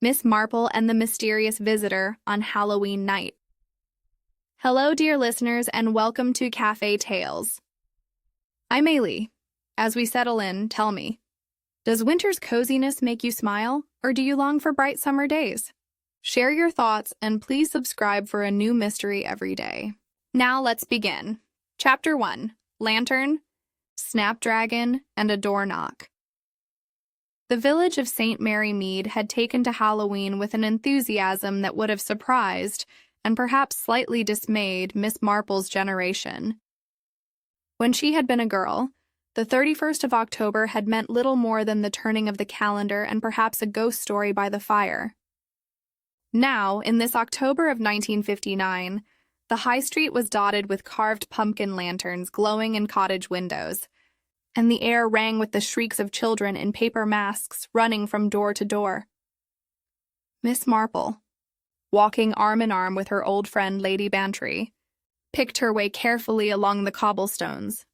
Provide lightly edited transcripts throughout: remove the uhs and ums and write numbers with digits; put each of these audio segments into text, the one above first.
Miss Marple and the Mysterious Visitor on Hallowe'en Night. Hello, dear listeners, and welcome to Cafe Tales. I'm Ailey. As we settle in, tell me, does winter's coziness make you smile, or do you long for bright summer days? Share your thoughts, and please subscribe for a new mystery every day. Now let's begin. Chapter 1, Lantern, Snapdragon, and a Door Knock. The village of St. Mary Mead had taken to Halloween with an enthusiasm that would have surprised, and perhaps slightly dismayed, Miss Marple's generation. When she had been a girl, the 31st of October had meant little more than the turning of the calendar and perhaps a ghost story by the fire. Now, in this October of 1959, the high street was dotted with carved pumpkin lanterns glowing in cottage windows, and the air rang with the shrieks of children in paper masks running from door to door. Miss Marple, walking arm in arm with her old friend Lady Bantry, picked her way carefully along the cobblestones.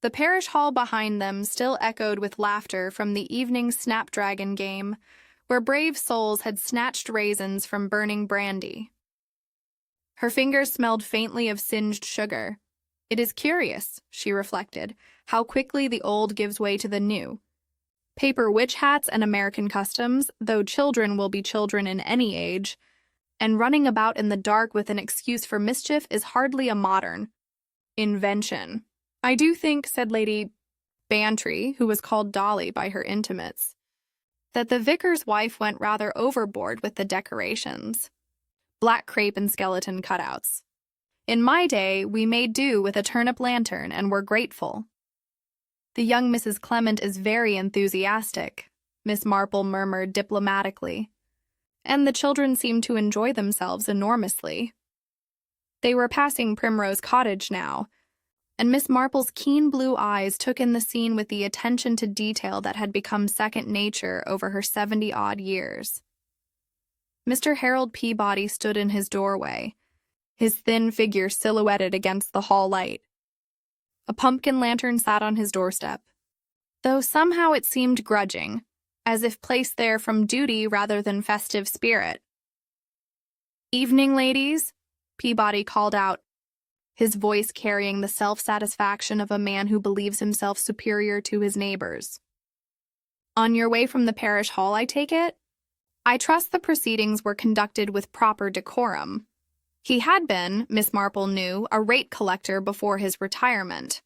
The parish hall behind them still echoed with laughter from the evening Snapdragon game, where brave souls had snatched raisins from burning brandy. Her fingers smelled faintly of singed sugar. It is curious, she reflected, how quickly the old gives way to the new. Paper witch hats and American customs, though children will be children in any age, and running about in the dark with an excuse for mischief is hardly a modern invention. I do think, said Lady Bantry, who was called Dolly by her intimates, that the vicar's wife went rather overboard with the decorations. Black crepe and skeleton cutouts. In my day, we made do with a turnip lantern and were grateful. The young Mrs. Clement is very enthusiastic, Miss Marple murmured diplomatically, and the children seemed to enjoy themselves enormously. They were passing Primrose Cottage now, and Miss Marple's keen blue eyes took in the scene with the attention to detail that had become second nature over her 70-odd years. Mr. Harold Peabody stood in his doorway, his thin figure silhouetted against the hall light. A pumpkin lantern sat on his doorstep, though somehow it seemed grudging, as if placed there from duty rather than festive spirit. "Evening, ladies," Peabody called out, his voice carrying the self-satisfaction of a man who believes himself superior to his neighbors. "On your way from the parish hall, I take it? I trust the proceedings were conducted with proper decorum." He had been, Miss Marple knew, a rate collector before his retirement.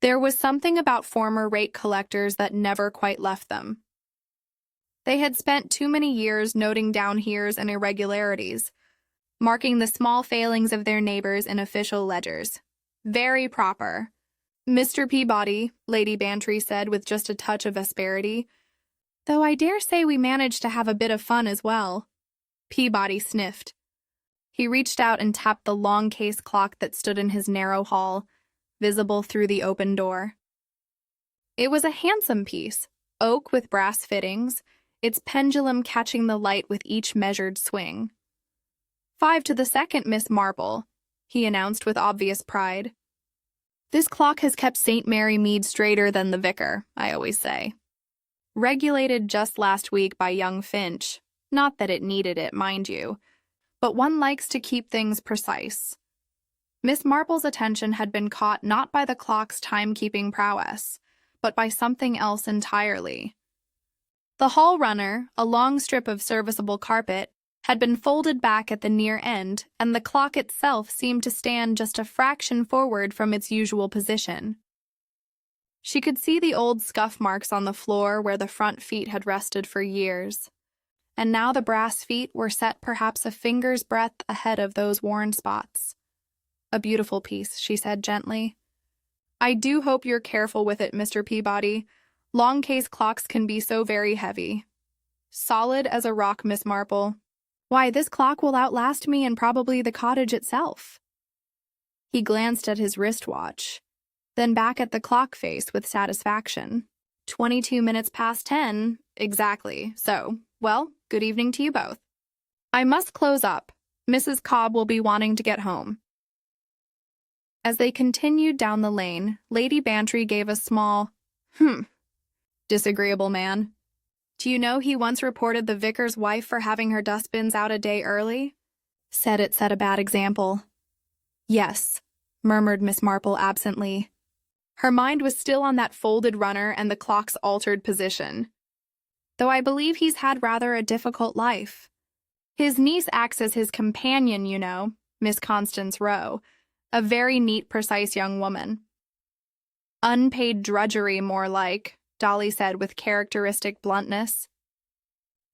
There was something about former rate collectors that never quite left them. They had spent too many years noting down heres and irregularities, marking the small failings of their neighbors in official ledgers. Very proper. "Mr. Peabody," Lady Bantry said with just a touch of asperity, "though I dare say we managed to have a bit of fun as well." Peabody sniffed. He reached out and tapped the long case clock that stood in his narrow hall, visible through the open door. It was a handsome piece, oak with brass fittings, its pendulum catching the light with each measured swing. "5 to the second, Miss Marple," he announced with obvious pride. "This clock has kept St. Mary Mead straighter than the vicar, I always say. Regulated just last week by young Finch. Not that it needed it, mind you. But one likes to keep things precise." Miss Marple's attention had been caught not by the clock's timekeeping prowess, but by something else entirely. The hall runner, a long strip of serviceable carpet, had been folded back at the near end, and the clock itself seemed to stand just a fraction forward from its usual position. She could see the old scuff marks on the floor where the front feet had rested for years. And now the brass feet were set perhaps a finger's breadth ahead of those worn spots. "A beautiful piece," she said gently. "I do hope you're careful with it, Mr. Peabody. Long case clocks can be so very heavy." "Solid as a rock, Miss Marple. Why, this clock will outlast me and probably the cottage itself." He glanced at his wristwatch, then back at the clock face with satisfaction. 22 minutes past 10, exactly. So, well, good evening to you both. I must close up. Mrs. Cobb will be wanting to get home." As they continued down the lane, Lady Bantry gave a small, disagreeable man. Do you know he once reported the vicar's wife for having her dustbins out a day early? Said it set a bad example. Yes, murmured Miss Marple absently. Her mind was still on that folded runner and the clock's altered position. Though I believe he's had rather a difficult life. His niece acts as his companion, you know, Miss Constance Rowe, a very neat, precise young woman. Unpaid drudgery, more like, Dolly said with characteristic bluntness.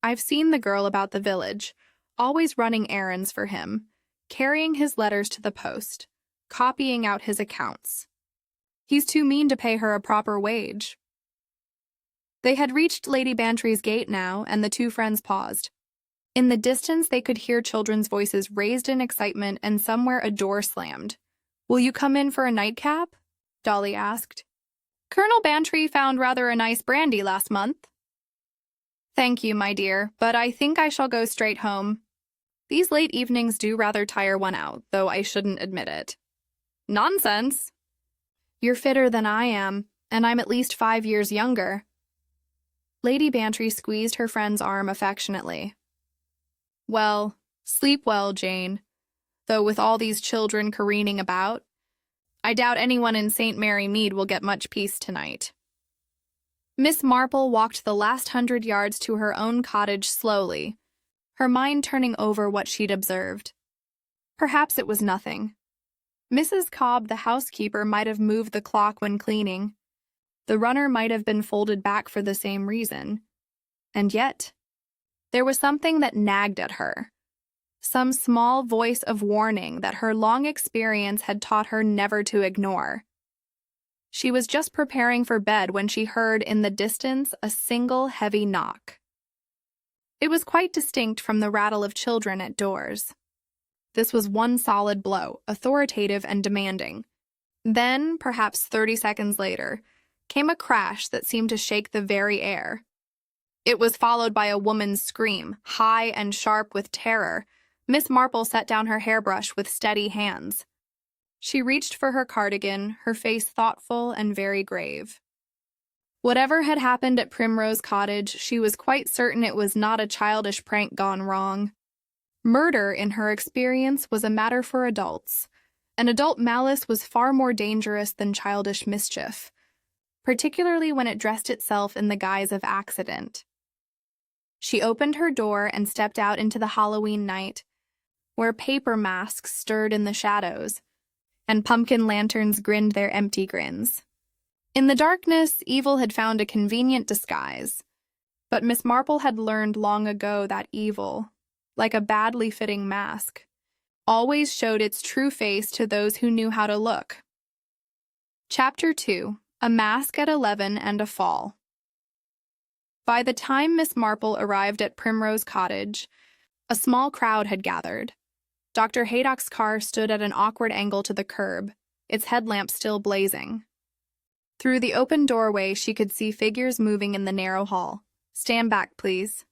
I've seen the girl about the village, always running errands for him, carrying his letters to the post, copying out his accounts. He's too mean to pay her a proper wage. They had reached Lady Bantry's gate now, and the two friends paused. In the distance, they could hear children's voices raised in excitement, and somewhere a door slammed. Will you come in for a nightcap? Dolly asked. Colonel Bantry found rather a nice brandy last month. Thank you, my dear, but I think I shall go straight home. These late evenings do rather tire one out, though I shouldn't admit it. Nonsense! You're fitter than I am, and I'm at least 5 years younger. Lady Bantry squeezed her friend's arm affectionately. Well, sleep well, Jane. Though with all these children careening about, I doubt anyone in St. Mary Mead will get much peace tonight. Miss Marple walked the last 100 yards to her own cottage slowly, her mind turning over what she'd observed. Perhaps it was nothing. Mrs. Cobb, the housekeeper, might have moved the clock when cleaning. The runner might have been folded back for the same reason. And yet, there was something that nagged at her. Some small voice of warning that her long experience had taught her never to ignore. She was just preparing for bed when she heard in the distance a single heavy knock. It was quite distinct from the rattle of children at doors. This was one solid blow, authoritative and demanding. Then, perhaps 30 seconds later, came a crash that seemed to shake the very air. It was followed by a woman's scream, high and sharp with terror. Miss Marple set down her hairbrush with steady hands. She reached for her cardigan, her face thoughtful and very grave. Whatever had happened at Primrose Cottage, she was quite certain it was not a childish prank gone wrong. Murder, in her experience, was a matter for adults, and adult malice was far more dangerous than childish mischief, particularly when it dressed itself in the guise of accident. She opened her door and stepped out into the Hallowe'en night, where paper masks stirred in the shadows, and pumpkin lanterns grinned their empty grins. In the darkness, evil had found a convenient disguise, but Miss Marple had learned long ago that evil, like a badly fitting mask, always showed its true face to those who knew how to look. Chapter 2. A Mask at 11 and a Fall. By the time Miss Marple arrived at Primrose Cottage, a small crowd had gathered. Dr. Haydock's car stood at an awkward angle to the curb, its headlamp still blazing. Through the open doorway, she could see figures moving in the narrow hall. Stand back, please.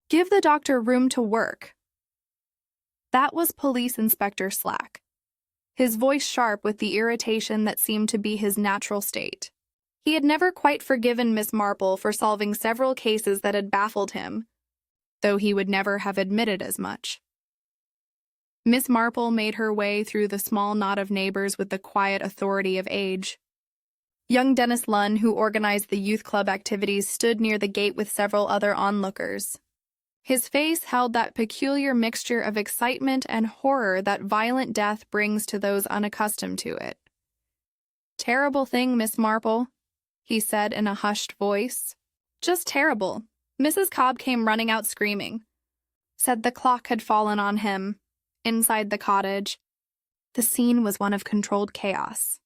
Give the doctor room to work. That was Police Inspector Slack, his voice sharp with the irritation that seemed to be his natural state. He had never quite forgiven Miss Marple for solving several cases that had baffled him, though he would never have admitted as much. Miss Marple made her way through the small knot of neighbors with the quiet authority of age. Young Dennis Lunn, who organized the youth club activities, stood near the gate with several other onlookers. His face held that peculiar mixture of excitement and horror that violent death brings to those unaccustomed to it. Terrible thing, Miss Marple, he said in a hushed voice. Just terrible. Mrs. Cobb came running out screaming. Said the clock had fallen on him. Inside the cottage, the scene was one of controlled chaos.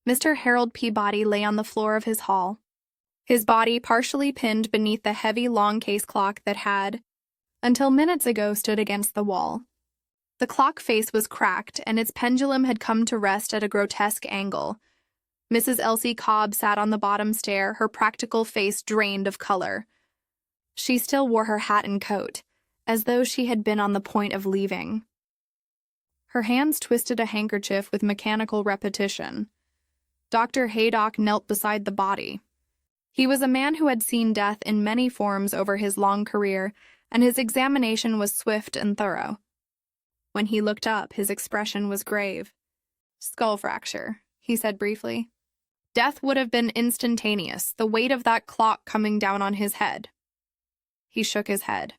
Mr. Harold Peabody lay on the floor of his hall, his body partially pinned beneath the heavy long case clock that had, until minutes ago, stood against the wall. The clock face was cracked, and its pendulum had come to rest at a grotesque angle. Mrs. Elsie Cobb sat on the bottom stair, her practical face drained of color. She still wore her hat and coat, as though she had been on the point of leaving. Her hands twisted a handkerchief with mechanical repetition. Dr. Haydock knelt beside the body. He was a man who had seen death in many forms over his long career, and his examination was swift and thorough. When he looked up, his expression was grave. "Skull fracture," he said briefly. "Death would have been instantaneous, the weight of that clock coming down on his head." He shook his head.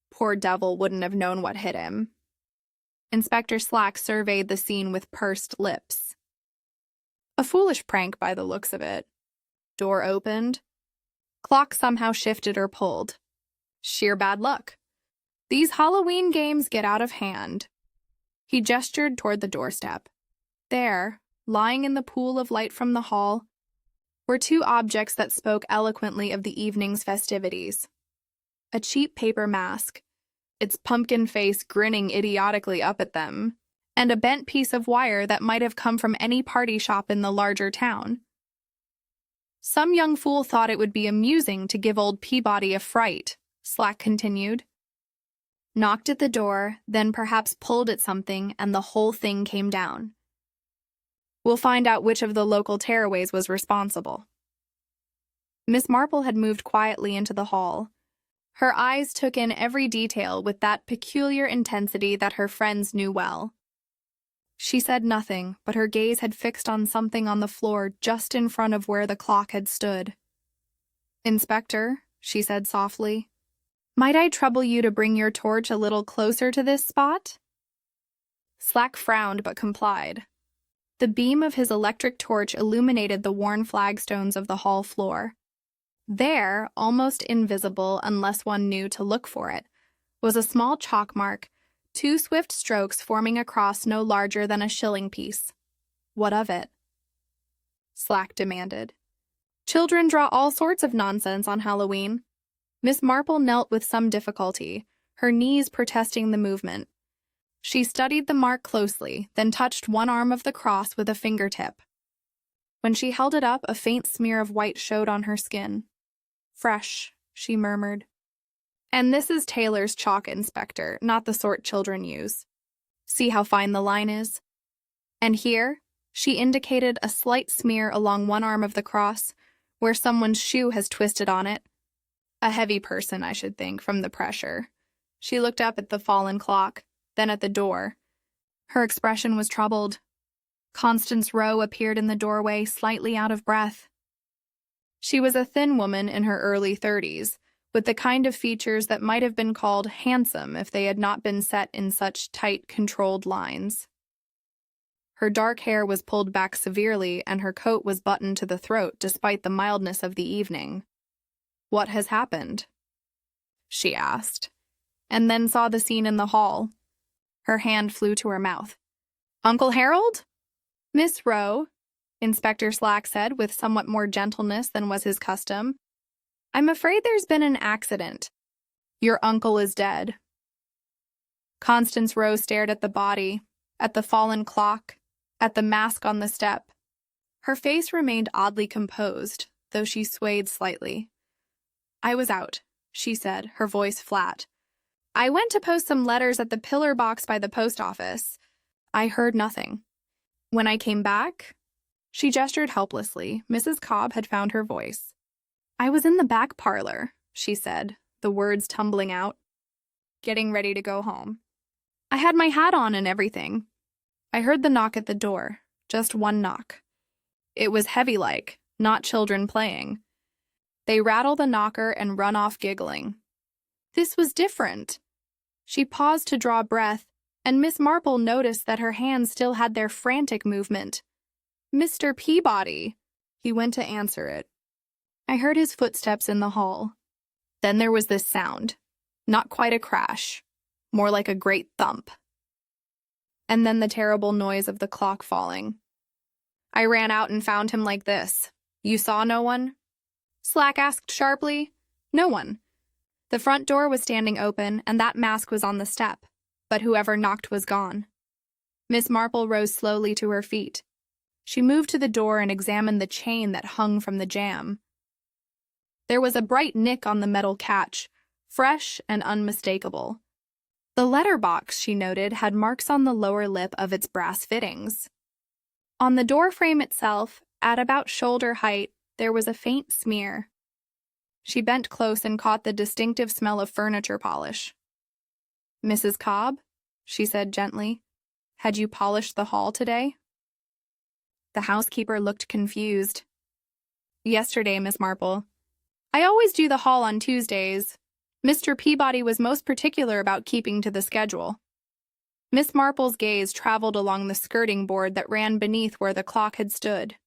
"Poor devil wouldn't have known what hit him." Inspector Slack surveyed the scene with pursed lips. "A foolish prank by the looks of it. Door opened. Clock somehow shifted or pulled. Sheer bad luck. These Halloween games get out of hand." He gestured toward the doorstep. There, lying in the pool of light from the hall, were two objects that spoke eloquently of the evening's festivities. A cheap paper mask, its pumpkin face grinning idiotically up at them, and a bent piece of wire that might have come from any party shop in the larger town. "Some young fool thought it would be amusing to give old Peabody a fright," Slack continued. "Knocked at the door, then perhaps pulled at something, and the whole thing came down. We'll find out which of the local tearaways was responsible." Miss Marple had moved quietly into the hall. Her eyes took in every detail with that peculiar intensity that her friends knew well. She said nothing, but her gaze had fixed on something on the floor just in front of where the clock had stood. "Inspector," she said softly, "might I trouble you to bring your torch a little closer to this spot?" Slack frowned but complied. The beam of his electric torch illuminated the worn flagstones of the hall floor. There, almost invisible unless one knew to look for it, was a small chalk mark, 2 swift strokes forming a cross no larger than a shilling piece. "What of it?" Slack demanded. "Children draw all sorts of nonsense on Halloween." Miss Marple knelt with some difficulty, her knees protesting the movement. She studied the mark closely, then touched one arm of the cross with a fingertip. When she held it up, a faint smear of white showed on her skin. "Fresh," she murmured. "And this is Taylor's chalk, Inspector, not the sort children use. See how fine the line is? And here," she indicated a slight smear along one arm of the cross, where someone's shoe has twisted on it. "A heavy person, I should think, from the pressure." She looked up at the fallen clock, then at the door. Her expression was troubled. Constance Rowe appeared in the doorway, slightly out of breath. She was a thin woman in her early 30s, with the kind of features that might have been called handsome if they had not been set in such tight, controlled lines. Her dark hair was pulled back severely, and her coat was buttoned to the throat despite the mildness of the evening. "What has happened?" she asked, and then saw the scene in the hall. Her hand flew to her mouth. "Uncle Harold?" "Miss Rowe," Inspector Slack said with somewhat more gentleness than was his custom, "I'm afraid there's been an accident. Your uncle is dead." Constance Rowe stared at the body, at the fallen clock, at the mask on the step. Her face remained oddly composed, though she swayed slightly. "I was out," she said, her voice flat. "I went to post some letters at the pillar box by the post office. I heard nothing. When I came back," she gestured helplessly. Mrs. Cobb had found her voice. "I was in the back parlor," she said, the words tumbling out, "getting ready to go home. I had my hat on and everything. I heard the knock at the door, just one knock. It was heavy-like, not children playing. They rattle the knocker and run off giggling. This was different." She paused to draw breath, and Miss Marple noticed that her hands still had their frantic movement. "Mr. Peabody." He went to answer it. "I heard his footsteps in the hall. Then there was this sound. Not quite a crash, more like a great thump. And then the terrible noise of the clock falling. I ran out and found him like this. You saw no one?" Slack asked sharply. "No one. The front door was standing open, and that mask was on the step, but whoever knocked was gone." Miss Marple rose slowly to her feet. She moved to the door and examined the chain that hung from the jamb. There was a bright nick on the metal catch, fresh and unmistakable. The letterbox, she noted, had marks on the lower lip of its brass fittings. On the door frame itself, at about shoulder height, there was a faint smear. She bent close and caught the distinctive smell of furniture polish. "Mrs. Cobb," she said gently, "had you polished the hall today?" The housekeeper looked confused. "Yesterday, Miss Marple. I always do the hall on Tuesdays. Mr. Peabody was most particular about keeping to the schedule." Miss Marple's gaze traveled along the skirting board that ran beneath where the clock had stood.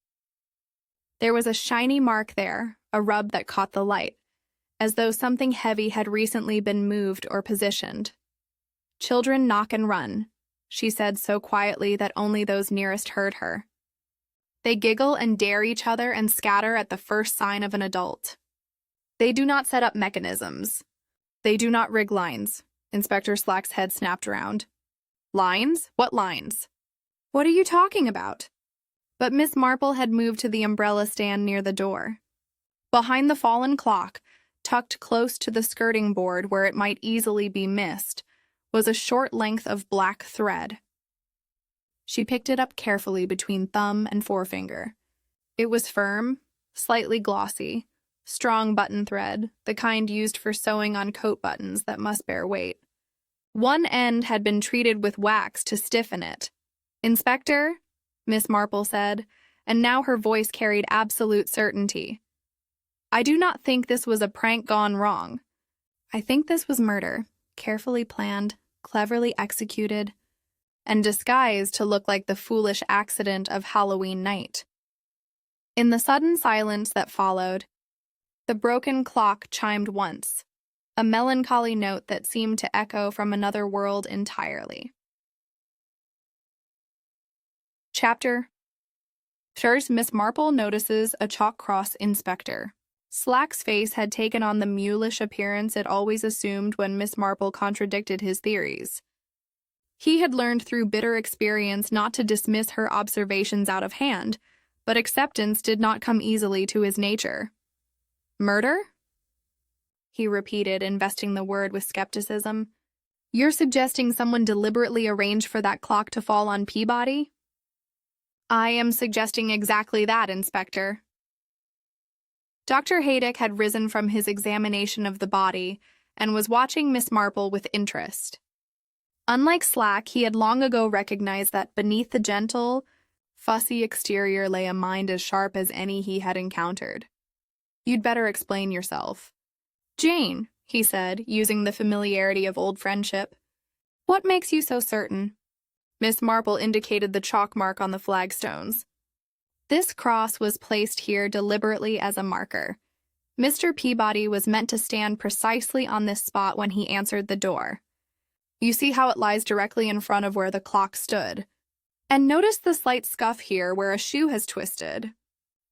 There was a shiny mark there, a rub that caught the light, as though something heavy had recently been moved or positioned. "Children knock and run," she said so quietly that only those nearest heard her. "They giggle and dare each other and scatter at the first sign of an adult. They do not set up mechanisms. They do not rig lines." Inspector Slack's head snapped around. "Lines? What lines?" "What are you talking about?" But Miss Marple had moved to the umbrella stand near the door. Behind the fallen clock, tucked close to the skirting board where it might easily be missed, was a short length of black thread. She picked it up carefully between thumb and forefinger. It was firm, slightly glossy, strong button thread, the kind used for sewing on coat buttons that must bear weight. One end had been treated with wax to stiffen it. "Inspector," Miss Marple said, and now her voice carried absolute certainty, "I do not think this was a prank gone wrong. I think this was murder, carefully planned, cleverly executed, and disguised to look like the foolish accident of Hallowe'en night." In the sudden silence that followed, the broken clock chimed once, a melancholy note that seemed to echo from another world entirely. Chapter. First, Miss Marple notices a chalk-cross inspector. Slack's face had taken on the mulish appearance it always assumed when Miss Marple contradicted his theories. He had learned through bitter experience not to dismiss her observations out of hand, but acceptance did not come easily to his nature. "Murder?" he repeated, investing the word with skepticism. "You're suggesting someone deliberately arranged for that clock to fall on Peabody?" "I am suggesting exactly that, Inspector." Dr. Haydock had risen from his examination of the body and was watching Miss Marple with interest. Unlike Slack, he had long ago recognized that beneath the gentle, fussy exterior lay a mind as sharp as any he had encountered. "You'd better explain yourself." "Jane," he said, using the familiarity of old friendship, "what makes you so certain?" Miss Marple indicated the chalk mark on the flagstones. "This cross was placed here deliberately as a marker. Mr. Peabody was meant to stand precisely on this spot when he answered the door. You see how it lies directly in front of where the clock stood. And notice the slight scuff here where a shoe has twisted.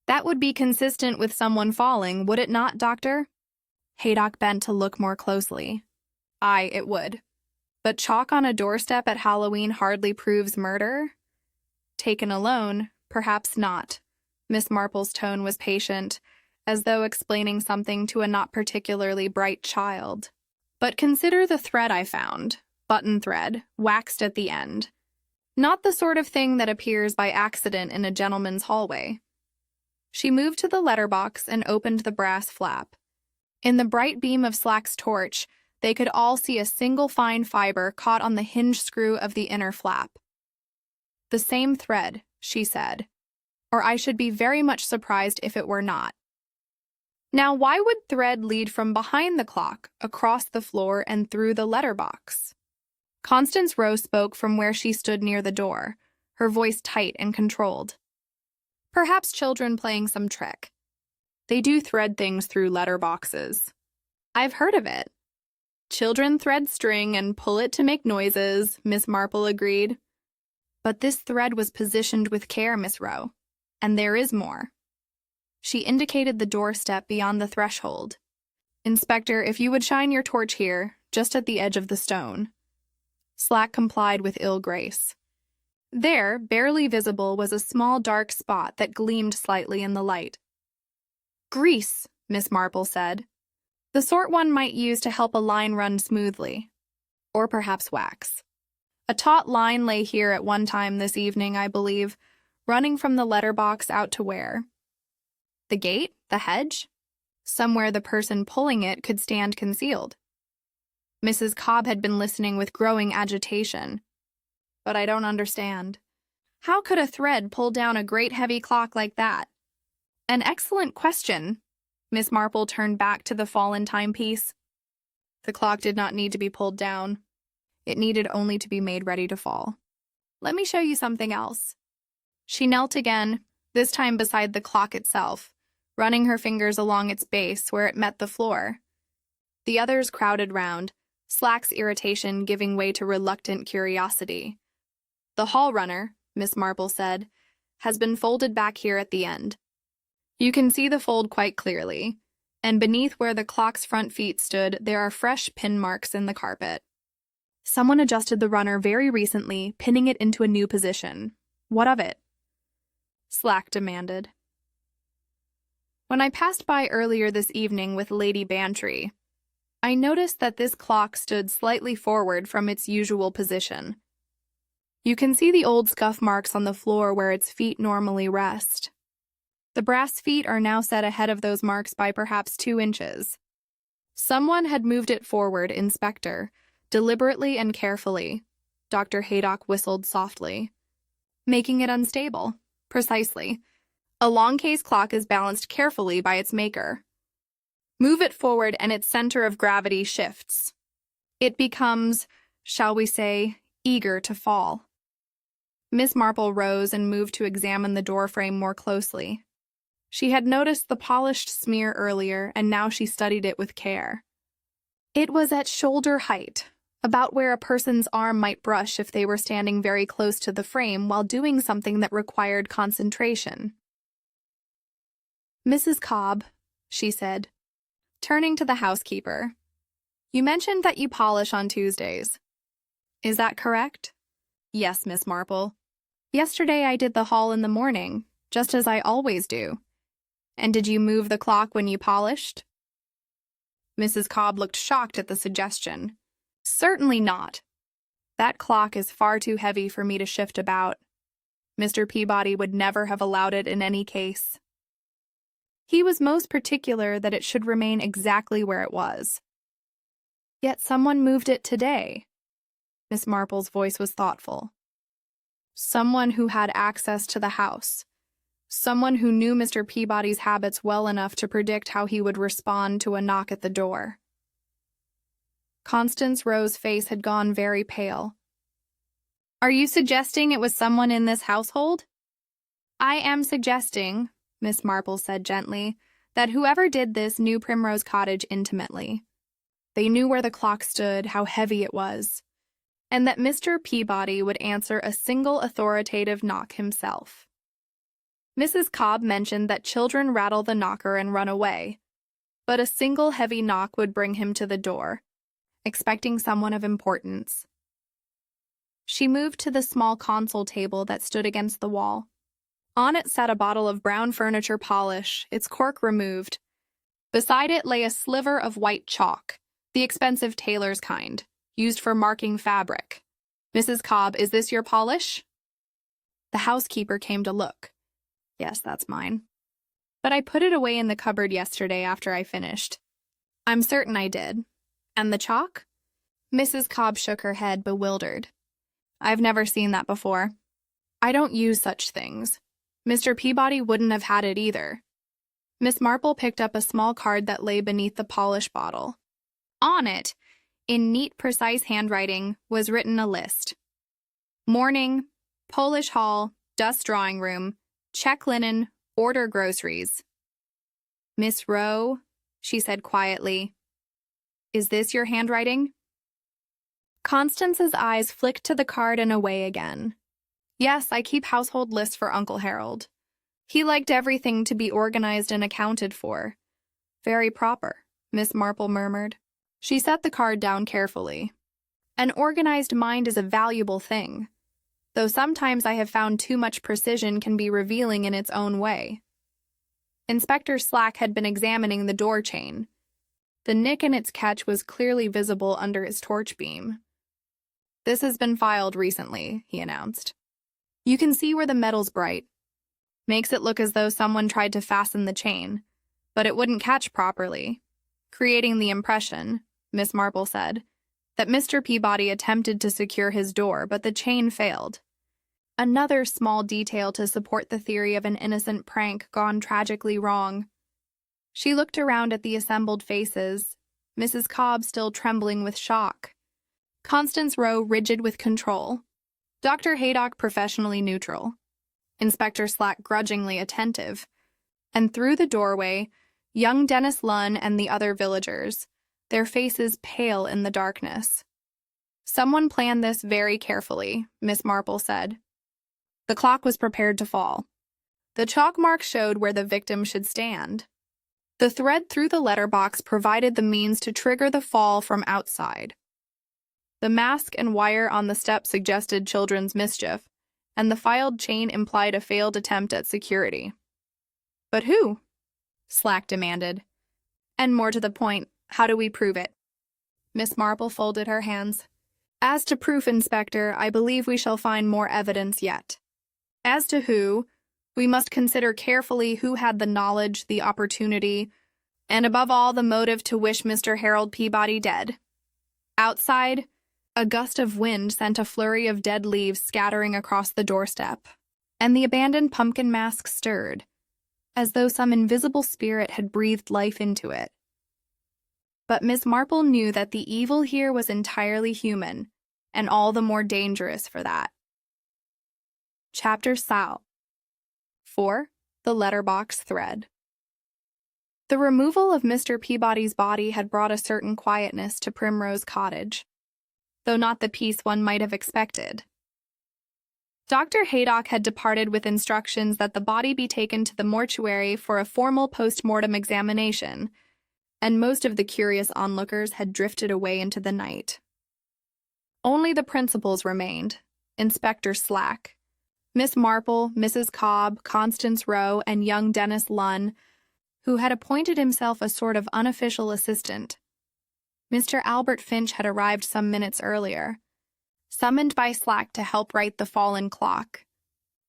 That would be consistent with someone falling, would it not, Doctor?" Haydock bent to look more closely. "Aye, it would. But chalk on a doorstep at Halloween hardly proves murder? Taken alone, perhaps not." Miss Marple's tone was patient, as though explaining something to a not particularly bright child. "But consider the thread I found. Button thread, waxed at the end. Not the sort of thing that appears by accident in a gentleman's hallway." She moved to the letterbox and opened the brass flap. In the bright beam of Slack's torch, they could all see a single fine fiber caught on the hinge screw of the inner flap. "The same thread," she said, "or I should be very much surprised if it were not. Now, why would thread lead from behind the clock, across the floor, and through the letterbox?" Constance Rowe spoke from where she stood near the door, her voice tight and controlled. "Perhaps children playing some trick. They do thread things through letterboxes. I've heard of it." "Children thread string and pull it to make noises," Miss Marple agreed. "But this thread was positioned with care, Miss Rowe. And there is more." She indicated the doorstep beyond the threshold. "Inspector, if you would shine your torch here, just at the edge of the stone." Slack complied with ill grace. There, barely visible, was a small dark spot that gleamed slightly in the light. "Grease," Miss Marple said. "The sort one might use to help a line run smoothly. Or perhaps wax. A taut line lay here at one time this evening, I believe, running from the letterbox out to where?" The gate? The hedge? Somewhere the person pulling it could stand concealed. Mrs. Cobb had been listening with growing agitation. But I don't understand. How could a thread pull down a great heavy clock like that? An excellent question. Miss Marple turned back to the fallen timepiece. The clock did not need to be pulled down. It needed only to be made ready to fall. Let me show you something else. She knelt again, this time beside the clock itself, running her fingers along its base where it met the floor. The others crowded round, Slack's irritation giving way to reluctant curiosity. The hall runner, Miss Marple said, has been folded back here at the end. You can see the fold quite clearly, and beneath where the clock's front feet stood, there are fresh pin marks in the carpet. Someone adjusted the runner very recently, pinning it into a new position. What of it? Slack demanded. When I passed by earlier this evening with Lady Bantry, I noticed that this clock stood slightly forward from its usual position. You can see the old scuff marks on the floor where its feet normally rest. The brass feet are now set ahead of those marks by perhaps 2 inches. Someone had moved it forward, Inspector, deliberately and carefully. Dr. Haydock whistled softly. Making it unstable. Precisely. A long case clock is balanced carefully by its maker. Move it forward and its center of gravity shifts. It becomes, shall we say, eager to fall. Miss Marple rose and moved to examine the doorframe more closely. She had noticed the polished smear earlier, and now she studied it with care. It was at shoulder height, about where a person's arm might brush if they were standing very close to the frame while doing something that required concentration. Mrs. Cobb, she said, turning to the housekeeper, you mentioned that you polish on Tuesdays. Is that correct? Yes, Miss Marple. Yesterday I did the hall in the morning, just as I always do. And did you move the clock when you polished? Mrs. Cobb looked shocked at the suggestion. Certainly not. That clock is far too heavy for me to shift about. Mr. Peabody would never have allowed it in any case. He was most particular that it should remain exactly where it was. Yet someone moved it today. Miss Marple's voice was thoughtful. Someone who had access to the house. Someone who knew Mr. Peabody's habits well enough to predict how he would respond to a knock at the door. Constance Rowe's face had gone very pale. Are you suggesting it was someone in this household? I am suggesting, Miss Marple said gently, that whoever did this knew Primrose Cottage intimately. They knew where the clock stood, how heavy it was, and that Mr. Peabody would answer a single authoritative knock himself. Mrs. Cobb mentioned that children rattle the knocker and run away, but a single heavy knock would bring him to the door, expecting someone of importance. She moved to the small console table that stood against the wall. On it sat a bottle of brown furniture polish, its cork removed. Beside it lay a sliver of white chalk, the expensive tailor's kind, used for marking fabric. Mrs. Cobb, is this your polish? The housekeeper came to look. Yes, that's mine. But I put it away in the cupboard yesterday after I finished. I'm certain I did. And the chalk? Mrs. Cobb shook her head, bewildered. I've never seen that before. I don't use such things. Mr. Peabody wouldn't have had it either. Miss Marple picked up a small card that lay beneath the polish bottle. On it, in neat, precise handwriting, was written a list. Morning, Polish hall, dust drawing room, check linen, order groceries. Miss Rowe, she said quietly, is this your handwriting? Constance's eyes flicked to the card and away again. Yes, I keep household lists for Uncle Harold. He liked everything to be organized and accounted for. Very proper, Miss Marple murmured. She set the card down carefully. An organized mind is a valuable thing, though sometimes I have found too much precision can be revealing in its own way. Inspector Slack had been examining the door chain. The nick in its catch was clearly visible under his torch beam. This has been filed recently, he announced. You can see where the metal's bright. Makes it look as though someone tried to fasten the chain, but it wouldn't catch properly, creating the impression, Miss Marple said, that Mr. Peabody attempted to secure his door, but the chain failed. Another small detail to support the theory of an innocent prank gone tragically wrong. She looked around at the assembled faces, Mrs. Cobb still trembling with shock, Constance Rowe rigid with control, Dr. Haydock professionally neutral, Inspector Slack grudgingly attentive, and through the doorway, young Dennis Lunn and the other villagers, their faces pale in the darkness. Someone planned this very carefully, Miss Marple said. The clock was prepared to fall. The chalk mark showed where the victim should stand. The thread through the letterbox provided the means to trigger the fall from outside. The mask and wire on the step suggested children's mischief, and the filed chain implied a failed attempt at security. But who? Slack demanded. And more to the point, how do we prove it? Miss Marple folded her hands. As to proof, Inspector, I believe we shall find more evidence yet. As to who, we must consider carefully who had the knowledge, the opportunity, and above all the motive to wish Mr. Harold Peabody dead. Outside, a gust of wind sent a flurry of dead leaves scattering across the doorstep, and the abandoned pumpkin mask stirred, as though some invisible spirit had breathed life into it. But Miss Marple knew that the evil here was entirely human, and all the more dangerous for that. Chapter 4. The Letterbox Thread. The removal of Mr. Peabody's body had brought a certain quietness to Primrose Cottage, though not the peace one might have expected. Dr. Haydock had departed with instructions that the body be taken to the mortuary for a formal post-mortem examination, and most of the curious onlookers had drifted away into the night. Only the principals remained, Inspector Slack, Miss Marple, Mrs. Cobb, Constance Rowe, and young Dennis Lunn, who had appointed himself a sort of unofficial assistant. Mr. Albert Finch had arrived some minutes earlier, summoned by Slack to help right the fallen clock.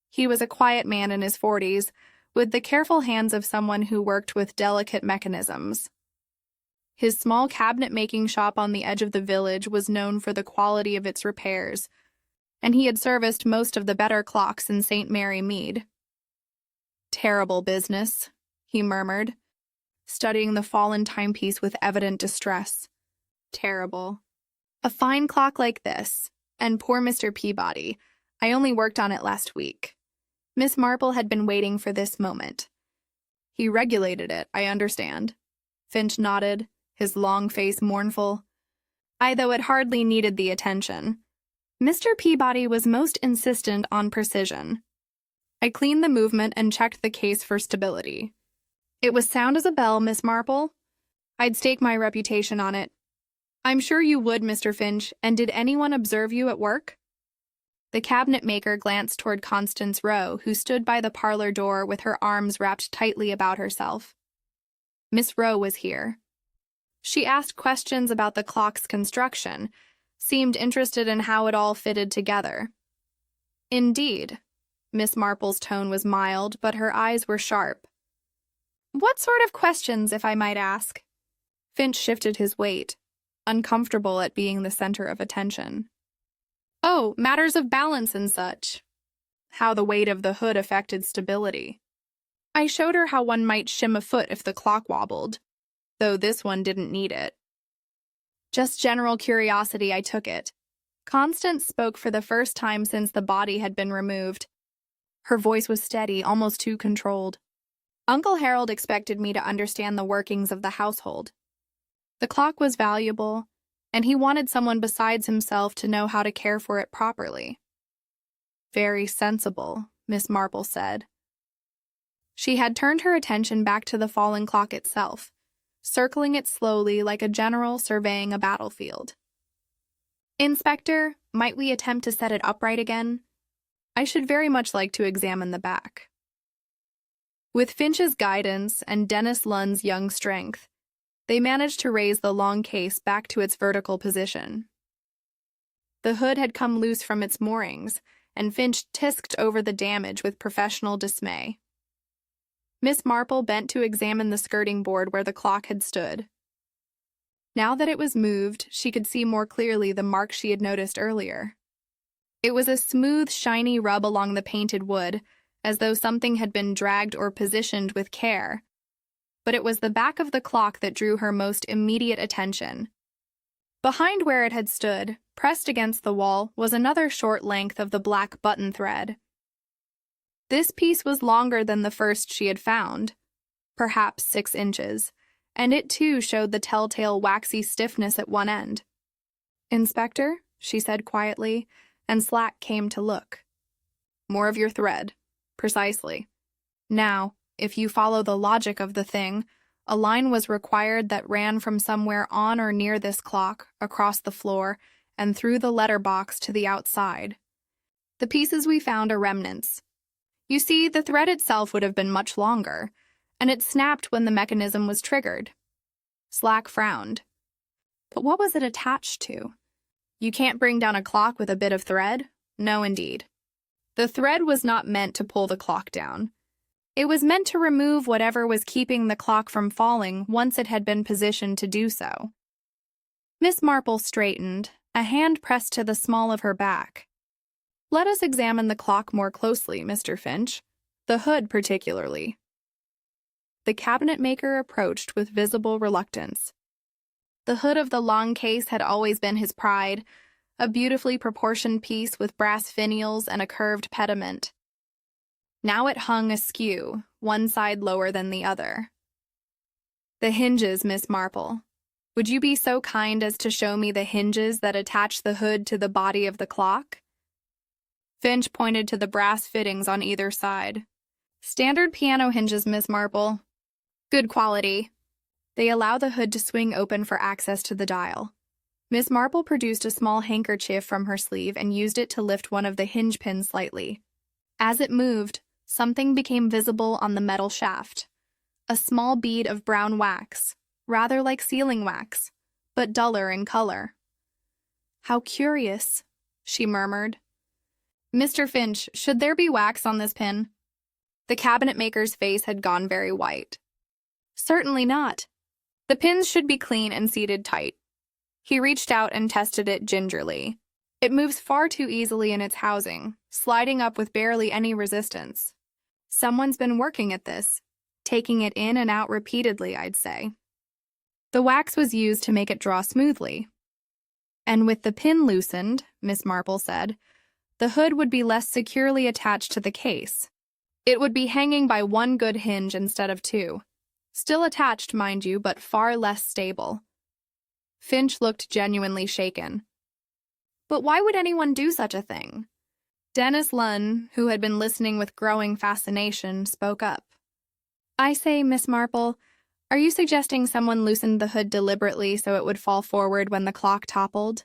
He was a quiet man in his 40s, with the careful hands of someone who worked with delicate mechanisms. His small cabinet-making shop on the edge of the village was known for the quality of its repairs, and he had serviced most of the better clocks in St. Mary Mead. "Terrible business," he murmured, studying the fallen timepiece with evident distress. "Terrible. A fine clock like this, and poor Mr. Peabody. I only worked on it last week." Miss Marple had been waiting for this moment. "He regulated it, I understand." Finch nodded, his long face mournful. "Though it hardly needed the attention. Mr. Peabody was most insistent on precision. I cleaned the movement and checked the case for stability. It was sound as a bell, Miss Marple. I'd stake my reputation on it." "I'm sure you would, Mr. Finch, and did anyone observe you at work?" The cabinet-maker glanced toward Constance Rowe, who stood by the parlor door with her arms wrapped tightly about herself. Miss Rowe was here. She asked questions about the clock's construction, seemed interested in how it all fitted together. "Indeed." Miss Marple's tone was mild, but her eyes were sharp. "What sort of questions, if I might ask?" Finch shifted his weight, uncomfortable at being the center of attention. "Oh, matters of balance and such. How the weight of the hood affected stability. I showed her how one might shim a foot if the clock wobbled, though this one didn't need it. Just general curiosity, I took it." Constance spoke for the first time since the body had been removed. Her voice was steady, almost too controlled. "Uncle Harold expected me to understand the workings of the household. The clock was valuable, and he wanted someone besides himself to know how to care for it properly." "Very sensible," Miss Marple said. She had turned her attention back to the fallen clock itself, circling it slowly like a general surveying a battlefield. "Inspector, might we attempt to set it upright again? I should very much like to examine the back." With Finch's guidance and Dennis Lunn's young strength, they managed to raise the long case back to its vertical position. The hood had come loose from its moorings, and Finch tisked over the damage with professional dismay. Miss Marple bent to examine the skirting board where the clock had stood. Now that it was moved, she could see more clearly the mark she had noticed earlier. It was a smooth, shiny rub along the painted wood, as though something had been dragged or positioned with care. But it was the back of the clock that drew her most immediate attention. Behind where it had stood, pressed against the wall, was another short length of the black button thread. This piece was longer than the first she had found, perhaps 6 inches, and it too showed the telltale waxy stiffness at one end. "Inspector," she said quietly, and Slack came to look. "More of your thread." "Precisely. Now, if you follow the logic of the thing, a line was required that ran from somewhere on or near this clock, across the floor, and through the letter box to the outside. The pieces we found are remnants. You see, the thread itself would have been much longer, and it snapped when the mechanism was triggered." Slack frowned. "But what was it attached to?" "You can't bring down a clock with a bit of thread? No, indeed. The thread was not meant to pull the clock down. It was meant to remove whatever was keeping the clock from falling once it had been positioned to do so." Miss Marple straightened, a hand pressed to the small of her back. "Let us examine the clock more closely, Mr. Finch, the hood particularly." The cabinet-maker approached with visible reluctance. The hood of the long case had always been his pride, a beautifully proportioned piece with brass finials and a curved pediment. Now it hung askew, one side lower than the other. "The hinges, Miss Marple. Would you be so kind as to show me the hinges that attach the hood to the body of the clock?" Finch pointed to the brass fittings on either side. "Standard piano hinges, Miss Marple. Good quality. They allow the hood to swing open for access to the dial." Miss Marple produced a small handkerchief from her sleeve and used it to lift one of the hinge pins slightly. As it moved, something became visible on the metal shaft. A small bead of brown wax, rather like sealing wax, but duller in color. "How curious," she murmured. "Mr. Finch, should there be wax on this pin?" The cabinet-maker's face had gone very white. "Certainly not. The pins should be clean and seated tight." He reached out and tested it gingerly. "It moves far too easily in its housing, sliding up with barely any resistance. Someone's been working at this, taking it in and out repeatedly, I'd say." The wax was used to make it draw smoothly. "And with the pin loosened," Miss Marple said, "the hood would be less securely attached to the case. It would be hanging by one good hinge instead of 2. Still attached, mind you, but far less stable." Finch looked genuinely shaken. "But why would anyone do such a thing?" Dennis Lunn, who had been listening with growing fascination, spoke up. "I say, Miss Marple, are you suggesting someone loosened the hood deliberately so it would fall forward when the clock toppled?"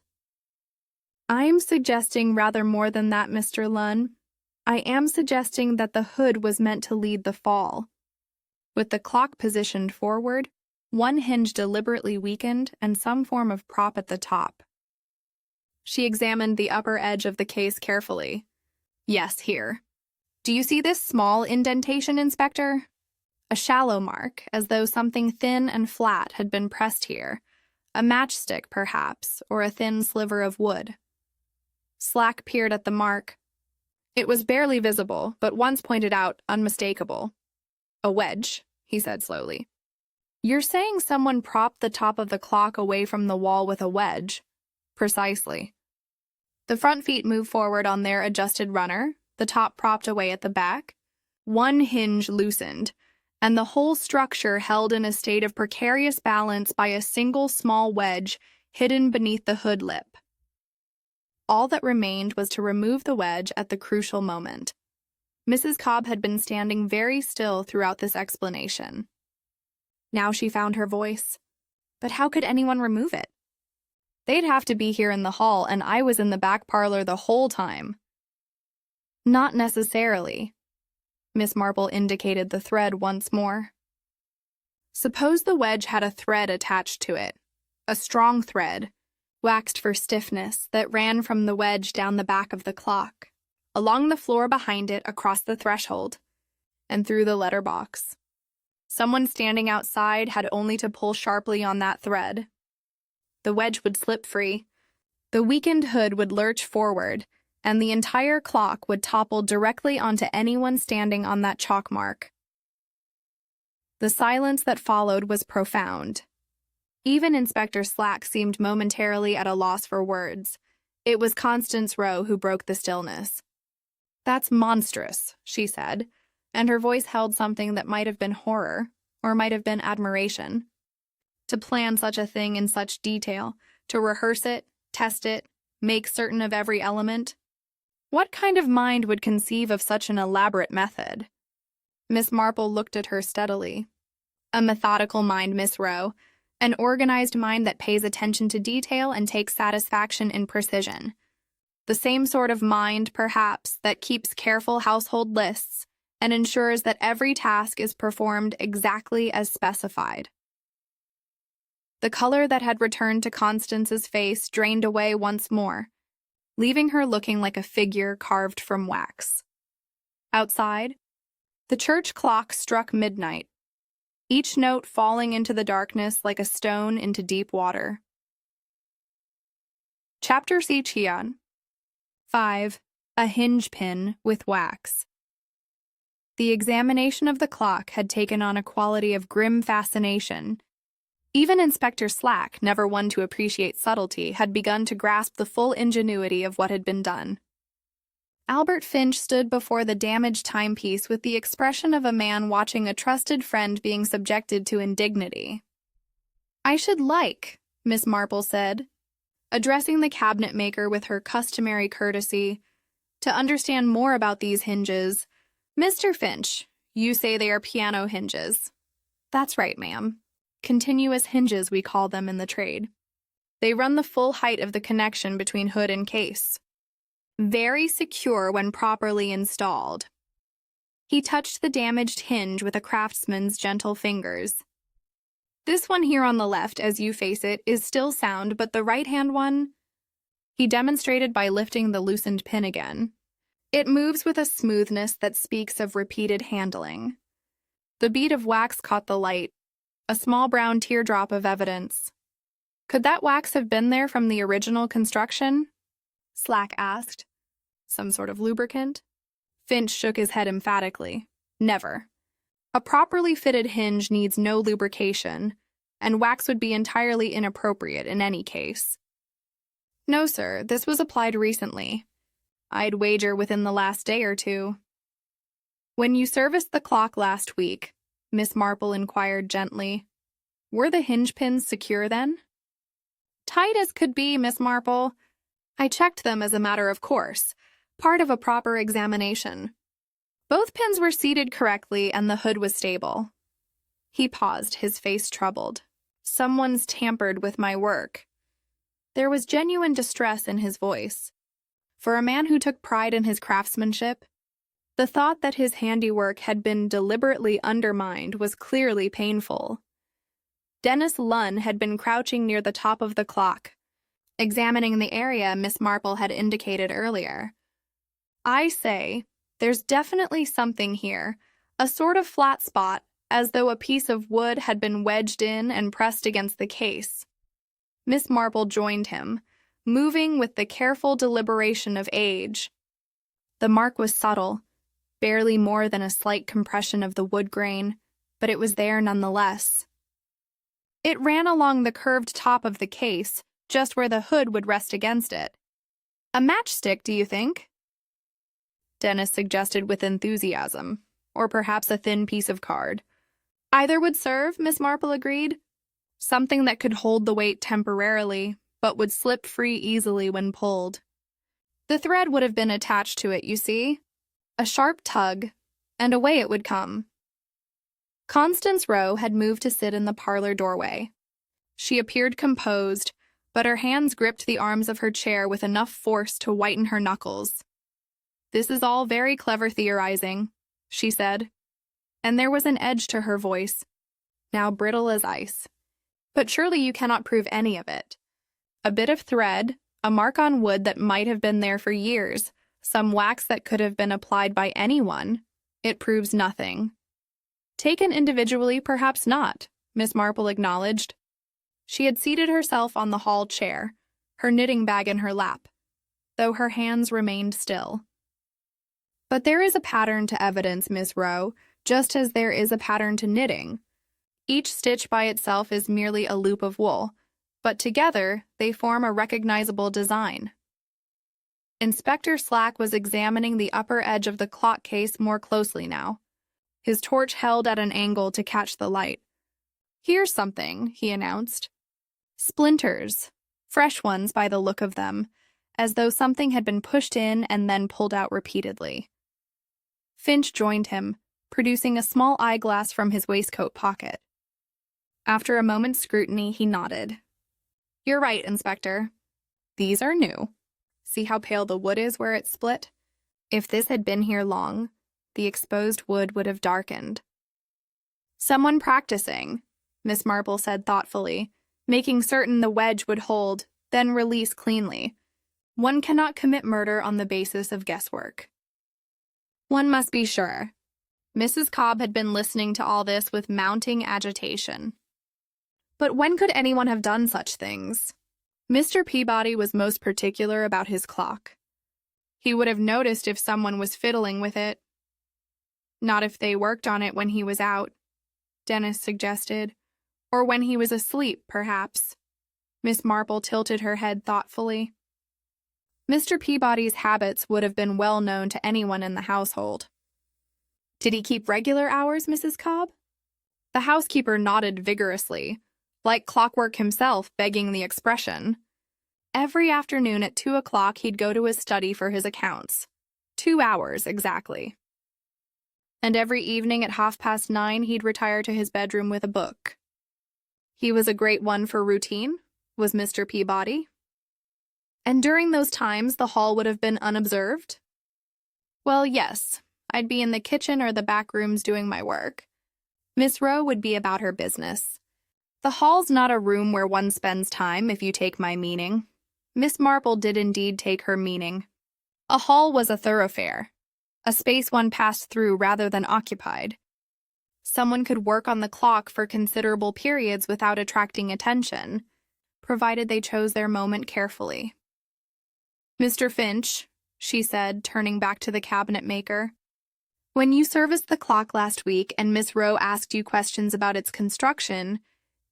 "I'm suggesting rather more than that, Mr. Lunn. I am suggesting that the hood was meant to lead the fall. With the clock positioned forward, one hinge deliberately weakened and some form of prop at the top." She examined the upper edge of the case carefully. "Yes, here. Do you see this small indentation, Inspector? A shallow mark, as though something thin and flat had been pressed here. A matchstick, perhaps, or a thin sliver of wood." Slack peered at the mark. It was barely visible, but once pointed out, unmistakable. "A wedge," he said slowly. "You're saying someone propped the top of the clock away from the wall with a wedge?" "Precisely." The front feet moved forward on their adjusted runner, the top propped away at the back. One hinge loosened, and the whole structure held in a state of precarious balance by a single small wedge hidden beneath the hood lip. All that remained was to remove the wedge at the crucial moment. Mrs. Cobb had been standing very still throughout this explanation. Now she found her voice. "But how could anyone remove it? They'd have to be here in the hall, and I was in the back parlor the whole time." "Not necessarily." Miss Marple indicated the thread once more. "Suppose the wedge had a thread attached to it, a strong thread, waxed for stiffness, that ran from the wedge down the back of the clock, along the floor behind it across the threshold, and through the letter box. Someone standing outside had only to pull sharply on that thread. The wedge would slip free. The weakened hood would lurch forward, and the entire clock would topple directly onto anyone standing on that chalk mark. The silence that followed was profound. Even Inspector Slack seemed momentarily at a loss for words. It was Constance Rowe who broke the stillness. "That's monstrous," she said, and her voice held something that might have been horror, or might have been admiration. To plan such a thing in such detail, to rehearse it, test it, make certain of every element. What kind of mind would conceive of such an elaborate method? Miss Marple looked at her steadily. "A methodical mind, Miss Rowe. An organized mind that pays attention to detail and takes satisfaction in precision. The same sort of mind, perhaps, that keeps careful household lists and ensures that every task is performed exactly as specified." The color that had returned to Constance's face drained away once more, leaving her looking like a figure carved from wax. Outside, the church clock struck midnight, each note falling into the darkness like a stone into deep water. Chapter Sichian 5. A hinge pin with wax. The examination of the clock had taken on a quality of grim fascination. Even Inspector Slack, never one to appreciate subtlety, had begun to grasp the full ingenuity of what had been done. Albert Finch stood before the damaged timepiece with the expression of a man watching a trusted friend being subjected to indignity. "I should like," Miss Marple said, addressing the cabinet maker with her customary courtesy, "to understand more about these hinges. Mr. Finch, you say they are piano hinges." "That's right, ma'am. Continuous hinges, we call them in the trade. They run the full height of the connection between hood and case. Very secure when properly installed." He touched the damaged hinge with a craftsman's gentle fingers. "This one here on the left, as you face it, is still sound, but the right-hand one," he demonstrated by lifting the loosened pin again. "It moves with a smoothness that speaks of repeated handling." The bead of wax caught the light, a small brown teardrop of evidence. "Could that wax have been there from the original construction?" Slack asked. "Some sort of lubricant?" Finch shook his head emphatically. "Never. A properly fitted hinge needs no lubrication, and wax would be entirely inappropriate in any case." "No, sir, this was applied recently. I'd wager within the last day or two." "When you serviced the clock last week," Miss Marple inquired gently, "were the hinge pins secure then?" "Tight as could be, Miss Marple. I checked them as a matter of course, part of a proper examination. Both pins were seated correctly and the hood was stable." He paused, his face troubled. "Someone's tampered with my work." There was genuine distress in his voice. For a man who took pride in his craftsmanship, the thought that his handiwork had been deliberately undermined was clearly painful. Dennis Lunn had been crouching near the top of the clock, examining the area Miss Marple had indicated earlier. "I say, there's definitely something here, a sort of flat spot, as though a piece of wood had been wedged in and pressed against the case." Miss Marple joined him, moving with the careful deliberation of age. The mark was subtle, barely more than a slight compression of the wood grain, but it was there nonetheless. It ran along the curved top of the case, just where the hood would rest against it. "A matchstick, do you think?" Dennis suggested with enthusiasm, or perhaps a thin piece of card. "Either would serve," Miss Marple agreed. "Something that could hold the weight temporarily, but would slip free easily when pulled. The thread would have been attached to it, you see. A sharp tug, and away it would come." Constance Rowe had moved to sit in the parlor doorway. She appeared composed, but her hands gripped the arms of her chair with enough force to whiten her knuckles. "This is all very clever theorizing," she said, and there was an edge to her voice, now brittle as ice. "But surely you cannot prove any of it. A bit of thread, a mark on wood that might have been there for years, some wax that could have been applied by anyone. It proves nothing." Taken individually, perhaps not, Miss Marple acknowledged. She had seated herself on the hall chair, her knitting bag in her lap, though her hands remained still. But there is a pattern to evidence, Miss Rowe, just as there is a pattern to knitting. Each stitch by itself is merely a loop of wool, but together they form a recognizable design. Inspector Slack was examining the upper edge of the clock case more closely now, his torch held at an angle to catch the light. "Here's something," he announced. "Splinters, fresh ones by the look of them, as though something had been pushed in and then pulled out repeatedly." Finch joined him, producing a small eyeglass from his waistcoat pocket. After a moment's scrutiny, he nodded. "You're right, Inspector. These are new. See how pale the wood is where it's split? If this had been here long, the exposed wood would have darkened." "Someone practicing," Miss Marple said thoughtfully, making certain the wedge would hold, then release cleanly. "One cannot commit murder on the basis of guesswork." "One must be sure." Mrs. Cobb had been listening to all this with mounting agitation. "But when could anyone have done such things?" Mr. Peabody was most particular about his clock. He would have noticed if someone was fiddling with it. "Not if they worked on it when he was out," Dennis suggested. "Or when he was asleep, perhaps." Miss Marple tilted her head thoughtfully. Mr. Peabody's habits would have been well known to anyone in the household. "Did he keep regular hours, Mrs. Cobb?" The housekeeper nodded vigorously, like clockwork himself, begging the expression. "Every afternoon at 2 o'clock he'd go to his study for his accounts. 2 hours, exactly. And every evening at 9:30 he'd retire to his bedroom with a book." "He was a great one for routine," was Mr. Peabody. "And during those times the hall would have been unobserved?" "Well, yes. I'd be in the kitchen or the back rooms doing my work. Miss Rowe would be about her business. The hall's not a room where one spends time, if you take my meaning." Miss Marple did indeed take her meaning. A hall was a thoroughfare, a space one passed through rather than occupied. Someone could work on the clock for considerable periods without attracting attention, provided they chose their moment carefully. "Mr. Finch," she said, turning back to the cabinet maker, "when you serviced the clock last week and Miss Rowe asked you questions about its construction,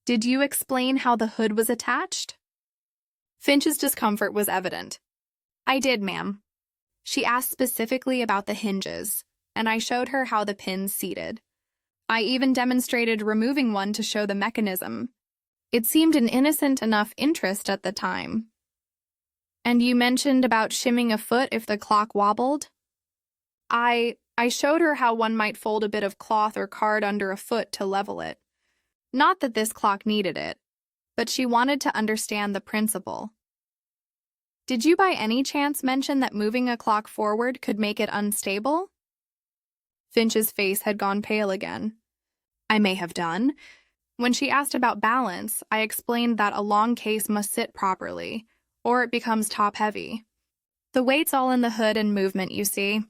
did you explain how the hood was attached?" Finch's discomfort was evident. "I did, ma'am. She asked specifically about the hinges, and I showed her how the pins seated. I even demonstrated removing one to show the mechanism. It seemed an innocent enough interest at the time." "And you mentioned about shimming a foot if the clock wobbled?" I showed her how one might fold a bit of cloth or card under a foot to level it. Not that this clock needed it, but she wanted to understand the principle." "Did you by any chance mention that moving a clock forward could make it unstable?" Finch's face had gone pale again. "I may have done. When she asked about balance, I explained that a long case must sit properly, or it becomes top-heavy. The weight's all in the hood and movement, you see.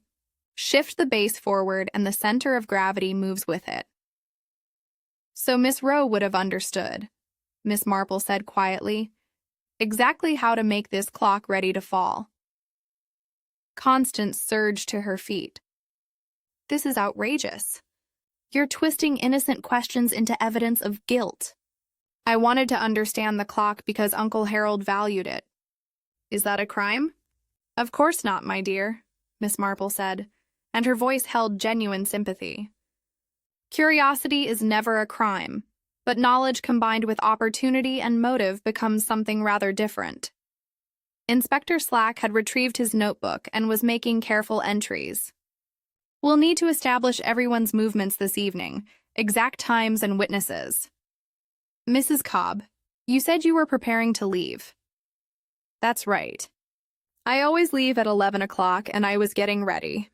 Shift the base forward and the center of gravity moves with it." "So Miss Rowe would have understood," Miss Marple said quietly, "exactly how to make this clock ready to fall." Constance surged to her feet. "This is outrageous. You're twisting innocent questions into evidence of guilt." "I wanted to understand the clock because Uncle Harold valued it." "Is that a crime?" "Of course not, my dear," Miss Marple said, and her voice held genuine sympathy. "Curiosity is never a crime, but knowledge combined with opportunity and motive becomes something rather different." Inspector Slack had retrieved his notebook and was making careful entries. "We'll need to establish everyone's movements this evening, exact times and witnesses." "Mrs. Cobb, you said you were preparing to leave." "That's right. I always leave at 11 o'clock, and I was getting ready.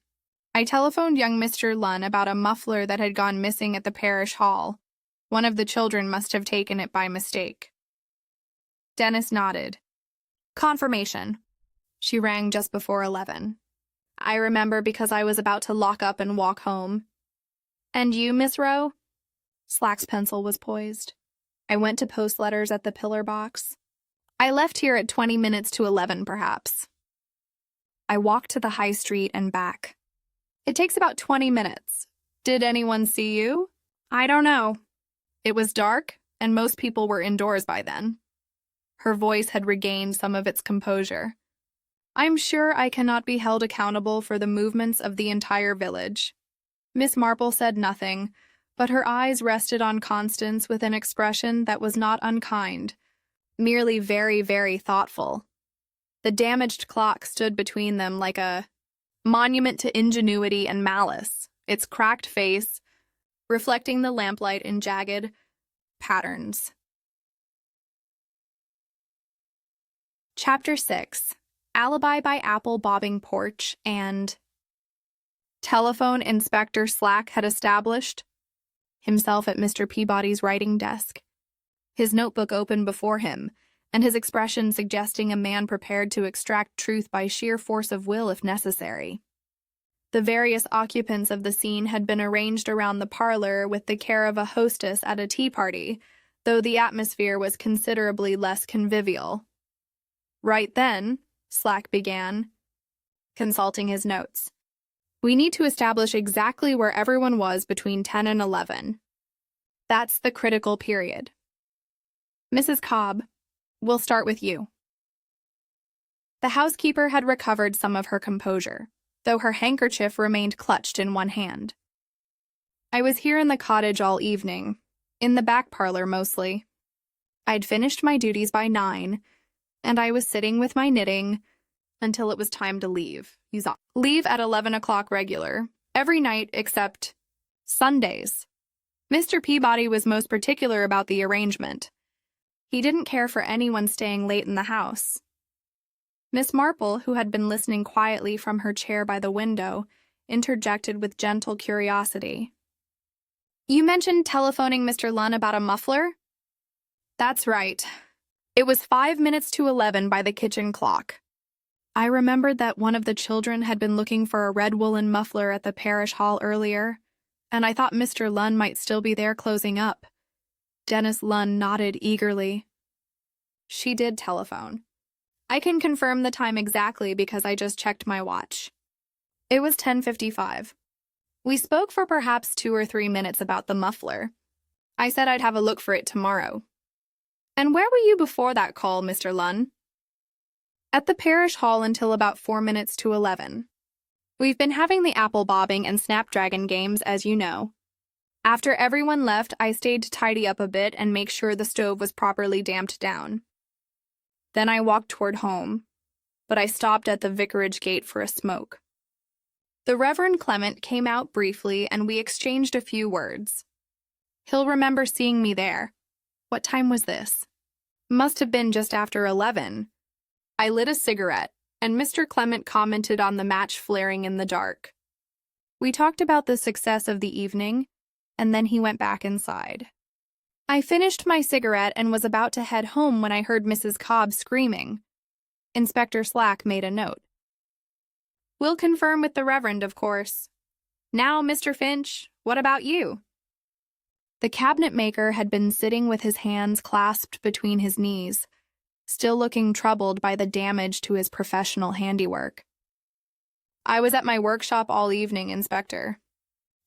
I telephoned young Mr. Lunn about a muffler that had gone missing at the parish hall. One of the children must have taken it by mistake." Dennis nodded. "Confirmation. She rang just before 11. I remember because I was about to lock up and walk home." And you, Miss Rowe? Slack's pencil was poised. I went to post letters at the pillar box. I left here at 20 minutes to 11, perhaps. I walked to the high street and back. It takes about 20 minutes. Did anyone see you? I don't know. It was dark, and most people were indoors by then. Her voice had regained some of its composure. I'm sure I cannot be held accountable for the movements of the entire village. Miss Marple said nothing, but her eyes rested on Constance with an expression that was not unkind, merely very, very thoughtful. The damaged clock stood between them like a monument to ingenuity and malice, its cracked face reflecting the lamplight in jagged patterns. Chapter 6. Alibi by Apple Bobbing Porch and Telephone Inspector Slack had established himself at Mr. Peabody's writing desk, his notebook open before him, and his expression suggesting a man prepared to extract truth by sheer force of will if necessary. The various occupants of the scene had been arranged around the parlor with the care of a hostess at a tea party, though the atmosphere was considerably less convivial. Right then, Slack began, consulting his notes. We need to establish exactly where everyone was between 10 and 11. That's the critical period. Mrs. Cobb, we'll start with you. The housekeeper had recovered some of her composure, though her handkerchief remained clutched in one hand. I was here in the cottage all evening, in the back parlor mostly. I'd finished my duties by 9, and I was sitting with my knitting until it was time to leave. Leave at 11 o'clock regular, every night except Sundays. Mr. Peabody was most particular about the arrangement. He didn't care for anyone staying late in the house. Miss Marple, who had been listening quietly from her chair by the window, interjected with gentle curiosity. You mentioned telephoning Mr. Lunn about a muffler? That's right. It was 5 minutes to 11 by the kitchen clock. I remembered that one of the children had been looking for a red woolen muffler at the parish hall earlier, and I thought Mr. Lunn might still be there closing up. Dennis Lunn nodded eagerly. She did telephone. I can confirm the time exactly because I just checked my watch. It was 10:55. We spoke for perhaps 2 or 3 minutes about the muffler. I said I'd have a look for it tomorrow. And where were you before that call, Mr. Lunn? At the parish hall until about 4 minutes to 11. We've been having the apple bobbing and snapdragon games, as you know. After everyone left, I stayed to tidy up a bit and make sure the stove was properly damped down. Then I walked toward home, but I stopped at the vicarage gate for a smoke. The Reverend Clement came out briefly and we exchanged a few words. He'll remember seeing me there. What time was this? Must have been just after 11. I lit a cigarette, and Mr. Clement commented on the match flaring in the dark. We talked about the success of the evening, and then he went back inside. I finished my cigarette and was about to head home when I heard Mrs. Cobb screaming. Inspector Slack made a note. We'll confirm with the Reverend, of course. Now, Mr. Finch, what about you? The cabinet maker had been sitting with his hands clasped between his knees, still looking troubled by the damage to his professional handiwork. I was at my workshop all evening, Inspector.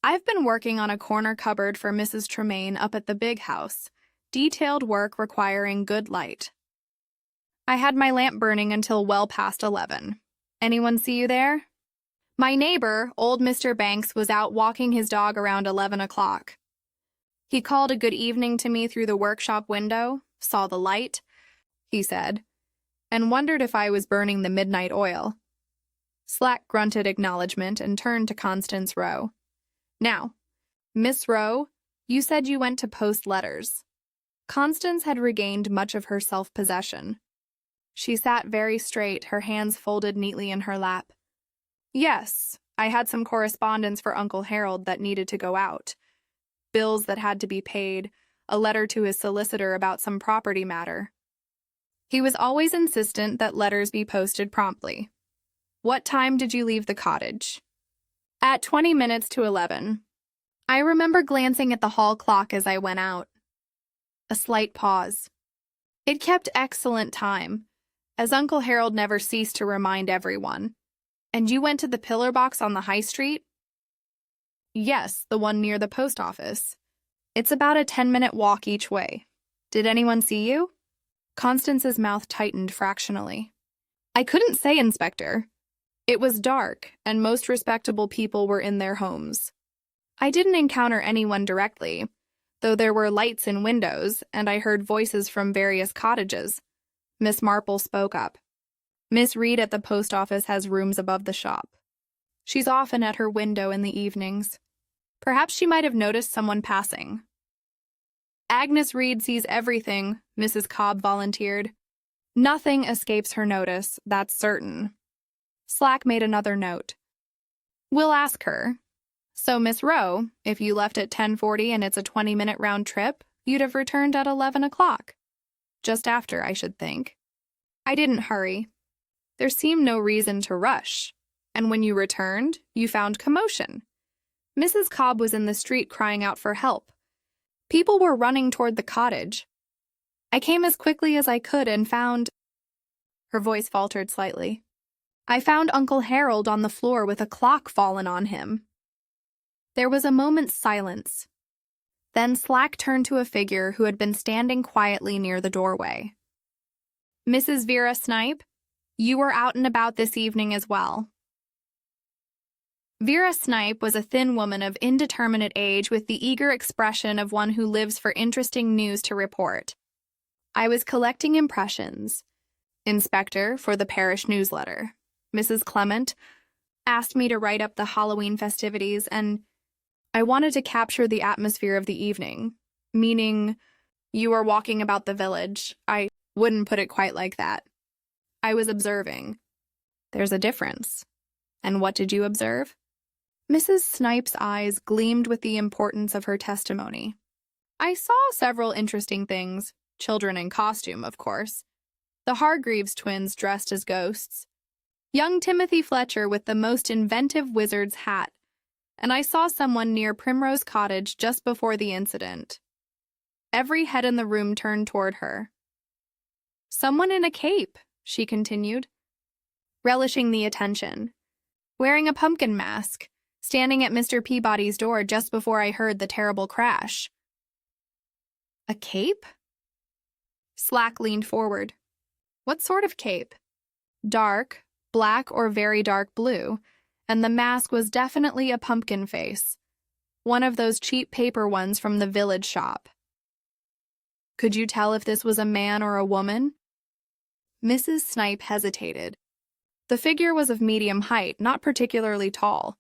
I've been working on a corner cupboard for Mrs. Tremaine up at the big house, detailed work requiring good light. I had my lamp burning until well past 11. Anyone see you there? My neighbor, old Mr. Banks, was out walking his dog around 11 o'clock. He called a good evening to me through the workshop window, saw the light, he said, and wondered if I was burning the midnight oil. Slack grunted acknowledgement and turned to Constance Rowe. Now, Miss Rowe, you said you went to post letters. Constance had regained much of her self-possession. She sat very straight, her hands folded neatly in her lap. Yes, I had some correspondence for Uncle Harold that needed to go out. Bills that had to be paid, a letter to his solicitor about some property matter. He was always insistent that letters be posted promptly. What time did you leave the cottage? At 20 minutes to 11. I remember glancing at the hall clock as I went out. A slight pause. It kept excellent time, as Uncle Harold never ceased to remind everyone. And you went to the pillar box on the high street? Yes, the one near the post office. It's about a 10-minute walk each way. Did anyone see you? Constance's mouth tightened fractionally. I couldn't say, Inspector. It was dark, and most respectable people were in their homes. I didn't encounter anyone directly, though there were lights in windows, and I heard voices from various cottages. Miss Marple spoke up. Miss Reed at the post office has rooms above the shop. She's often at her window in the evenings. Perhaps she might have noticed someone passing. Agnes Reed sees everything, Mrs. Cobb volunteered. Nothing escapes her notice, that's certain. Slack made another note. We'll ask her. So, Miss Rowe, if you left at 10:40 and it's a 20-minute round trip, you'd have returned at 11 o'clock. Just after, I should think. I didn't hurry. There seemed no reason to rush. And when you returned, you found commotion. Mrs. Cobb was in the street crying out for help. People were running toward the cottage. I came as quickly as I could and found... Her voice faltered slightly. I found Uncle Harold on the floor with a clock fallen on him. There was a moment's silence. Then Slack turned to a figure who had been standing quietly near the doorway. Mrs. Vera Snipe, you were out and about this evening as well. Vera Snipe was a thin woman of indeterminate age with the eager expression of one who lives for interesting news to report. I was collecting impressions. Inspector for the parish newsletter. Mrs. Clement asked me to write up the Halloween festivities, and I wanted to capture the atmosphere of the evening, meaning you were walking about the village. I wouldn't put it quite like that. I was observing. There's a difference. And what did you observe? Mrs. Snipe's eyes gleamed with the importance of her testimony. I saw several interesting things, children in costume, of course. The Hargreaves twins dressed as ghosts. Young Timothy Fletcher with the most inventive wizard's hat. And I saw someone near Primrose Cottage just before the incident. Every head in the room turned toward her. Someone in a cape, she continued, relishing the attention, wearing a pumpkin mask, standing at Mr. Peabody's door just before I heard the terrible crash. A cape? Slack leaned forward. What sort of cape? Dark, black or very dark blue, and the mask was definitely a pumpkin face, one of those cheap paper ones from the village shop. Could you tell if this was a man or a woman? Mrs. Snipe hesitated. The figure was of medium height, not particularly tall.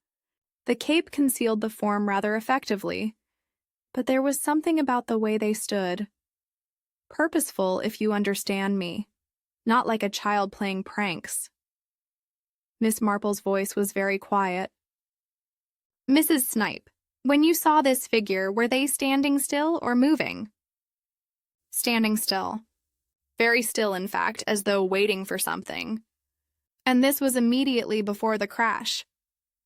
The cape concealed the form rather effectively, but there was something about the way they stood. Purposeful, if you understand me, not like a child playing pranks. Miss Marple's voice was very quiet. Mrs. Snipe, when you saw this figure, were they standing still or moving? Standing still. Very still, in fact, as though waiting for something. And this was immediately before the crash.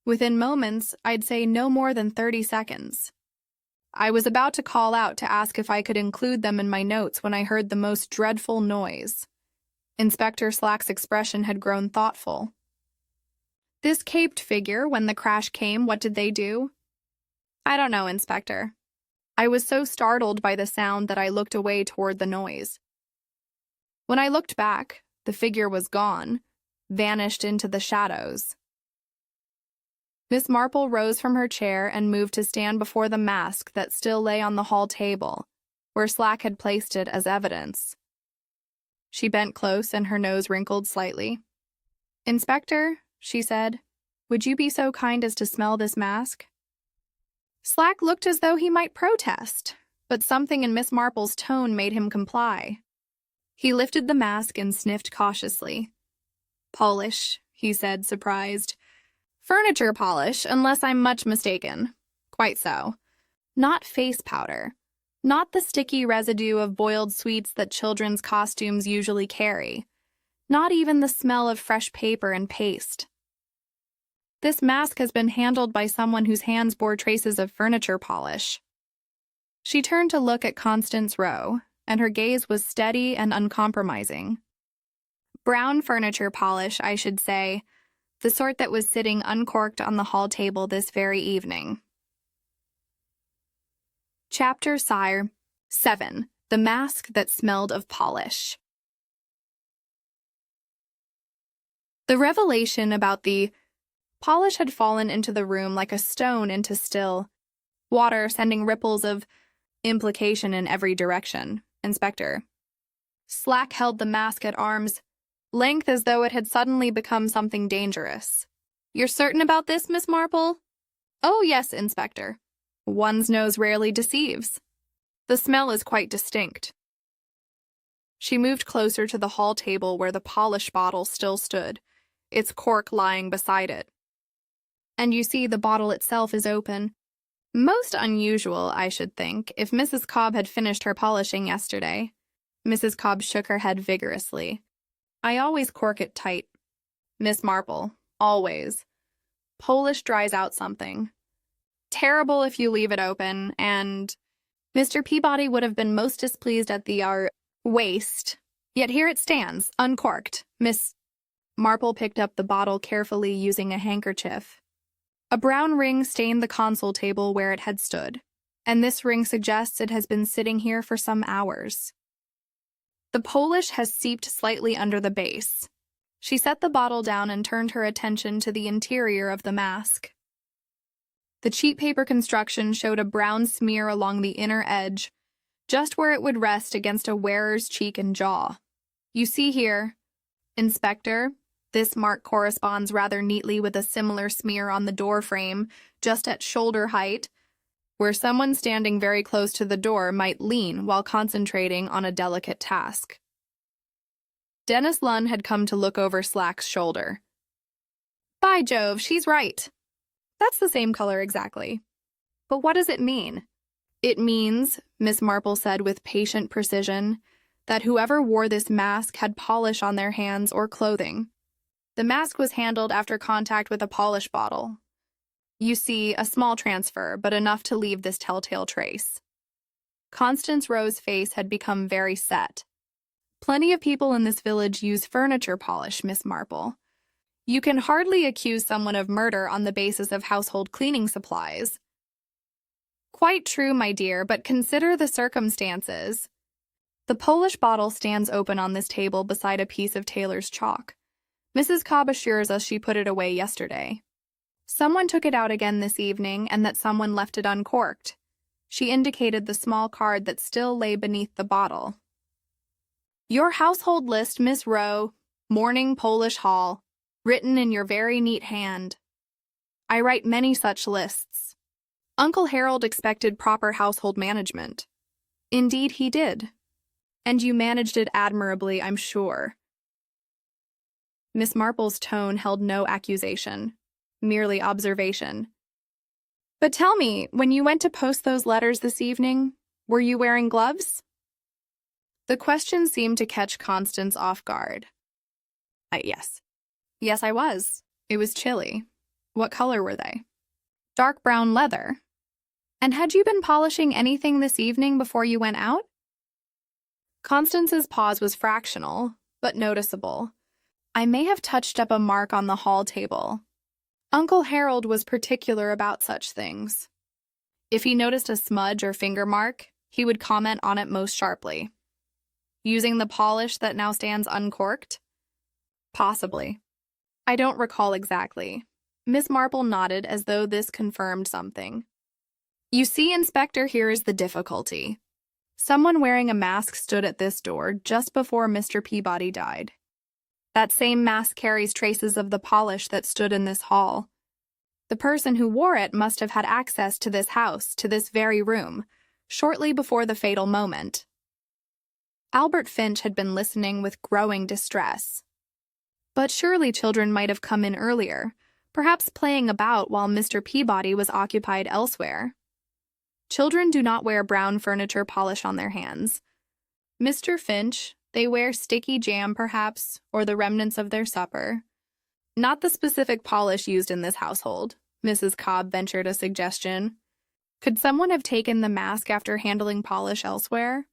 Within moments, I'd say no more than 30 seconds. I was about to call out to ask if I could include them in my notes when I heard the most dreadful noise. Inspector Slack's expression had grown thoughtful. This caped figure, when the crash came, what did they do? I don't know, Inspector. I was so startled by the sound that I looked away toward the noise. When I looked back, the figure was gone, vanished into the shadows. Miss Marple rose from her chair and moved to stand before the mask that still lay on the hall table, where Slack had placed it as evidence. She bent close and her nose wrinkled slightly. Inspector, she said, would you be so kind as to smell this mask? Slack looked as though he might protest, but something in Miss Marple's tone made him comply. He lifted the mask and sniffed cautiously. Polish, he said, surprised. Furniture polish, unless I'm much mistaken. Quite so. Not face powder. Not the sticky residue of boiled sweets that children's costumes usually carry. Not even the smell of fresh paper and paste. This mask has been handled by someone whose hands bore traces of furniture polish. She turned to look at Constance Rowe, and her gaze was steady and uncompromising. Brown furniture polish, I should say, the sort that was sitting uncorked on the hall table this very evening. Chapter 7. The Mask That Smelled of Polish. The revelation about the polish had fallen into the room like a stone into still water, sending ripples of implication in every direction. Inspector Slack held the mask at arm's length as though it had suddenly become something dangerous. "You're certain about this, Miss Marple?" "Oh, yes, Inspector. One's nose rarely deceives. The smell is quite distinct." She moved closer to the hall table where the polish bottle still stood, its cork lying beside it. "And you see the bottle itself is open. Most unusual, I should think, if Mrs. Cobb had finished her polishing yesterday." Mrs. Cobb shook her head vigorously. "I always cork it tight, Miss Marple, always. Polish dries out something. Terrible if you leave it open, and Mr. Peabody would have been most displeased at the waste. Yet here it stands, uncorked." Miss Marple picked up the bottle carefully using a handkerchief. A brown ring stained the console table where it had stood, and this ring suggests it has been sitting here for some hours. The polish has seeped slightly under the base. She set the bottle down and turned her attention to the interior of the mask. The cheap paper construction showed a brown smear along the inner edge, just where it would rest against a wearer's cheek and jaw. "You see here, Inspector, this mark corresponds rather neatly with a similar smear on the door frame, just at shoulder height, where someone standing very close to the door might lean while concentrating on a delicate task." Dennis Lunn had come to look over Slack's shoulder. "By Jove, she's right. That's the same color exactly. But what does it mean?" "It means," Miss Marple said with patient precision, "that whoever wore this mask had polish on their hands or clothing. The mask was handled after contact with a polish bottle. You see, a small transfer, but enough to leave this telltale trace." Constance Rowe's face had become very set. "Plenty of people in this village use furniture polish, Miss Marple. You can hardly accuse someone of murder on the basis of household cleaning supplies." "Quite true, my dear, but consider the circumstances. The Polish bottle stands open on this table beside a piece of tailor's chalk. Mrs. Cobb assures us she put it away yesterday. Someone took it out again this evening, and that someone left it uncorked." She indicated the small card that still lay beneath the bottle. "Your household list, Miss Rowe, Morning Polish Hall, written in your very neat hand. I write many such lists. Uncle Harold expected proper household management. Indeed he did. And you managed it admirably, I'm sure." Miss Marple's tone held no accusation, merely observation. "But tell me, when you went to post those letters this evening, were you wearing gloves?" The question seemed to catch Constance off guard. Yes. Yes, I was. It was chilly. What color were they?" "Dark brown leather." "And had you been polishing anything this evening before you went out?" Constance's pause was fractional, but noticeable. "I may have touched up a mark on the hall table. Uncle Harold was particular about such things. If he noticed a smudge or finger mark, he would comment on it most sharply." "Using the polish that now stands uncorked?" "Possibly. I don't recall exactly." Miss Marple nodded as though this confirmed something. "You see, Inspector, here is the difficulty. Someone wearing a mask stood at this door just before Mr. Peabody died. That same mask carries traces of the polish that stood in this hall. The person who wore it must have had access to this house, to this very room, shortly before the fatal moment." Albert Finch had been listening with growing distress. "But surely children might have come in earlier, perhaps playing about while Mr. Peabody was occupied elsewhere. Children do not wear brown furniture polish on their hands. Mr. Finch, they wear sticky jam perhaps, or the remnants of their supper. Not the specific polish used in this household, Mrs. Cobb ventured a suggestion. Could someone have taken the mask after handling polish elsewhere?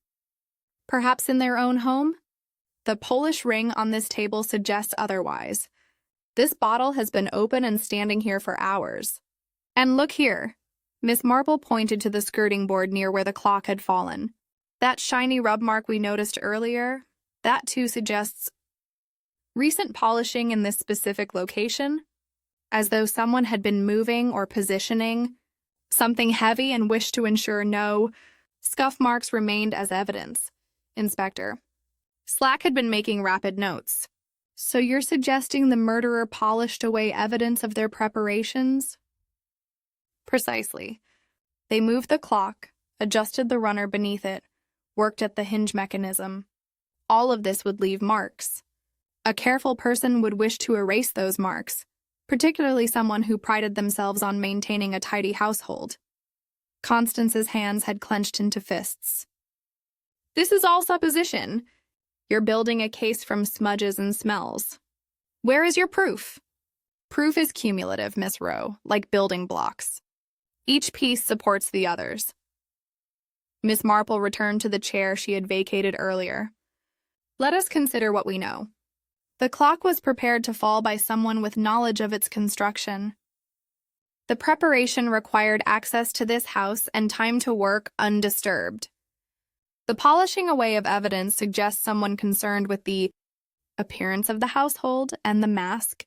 Perhaps in their own home? The Polish ring on this table suggests otherwise. This bottle has been open and standing here for hours. And look here. Miss Marple pointed to the skirting board near where the clock had fallen. That shiny rub mark we noticed earlier, that too suggests recent polishing in this specific location, as though someone had been moving or positioning something heavy and wished to ensure no scuff marks remained as evidence. Inspector. Slack had been making rapid notes. So you're suggesting the murderer polished away evidence of their preparations? Precisely. They moved the clock, adjusted the runner beneath it, worked at the hinge mechanism. All of this would leave marks. A careful person would wish to erase those marks, particularly someone who prided themselves on maintaining a tidy household. Constance's hands had clenched into fists. This is all supposition. You're building a case from smudges and smells. Where is your proof? Proof is cumulative, Miss Rowe, like building blocks. Each piece supports the others. Miss Marple returned to the chair she had vacated earlier. Let us consider what we know. The clock was prepared to fall by someone with knowledge of its construction. The preparation required access to this house and time to work undisturbed. The polishing away of evidence suggests someone concerned with the appearance of the household and the mask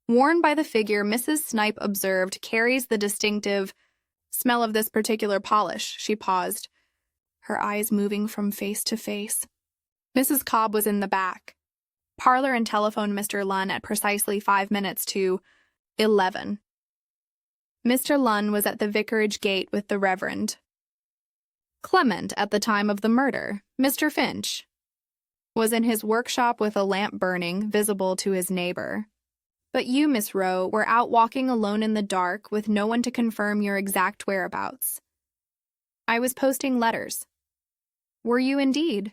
worn by the figure Mrs. Snipe observed carries the distinctive smell of this particular polish. She paused, her eyes moving from face to face. Mrs. Cobb was in the back. Parlor and telephoned Mr. Lunn at precisely 5 minutes to 11. Mr. Lunn was at the vicarage gate with the Reverend Clement at the time of the murder. Mr. Finch was in his workshop with a lamp burning, visible to his neighbor. But you, Miss Rowe, were out walking alone in the dark with no one to confirm your exact whereabouts. I was posting letters. Were you indeed?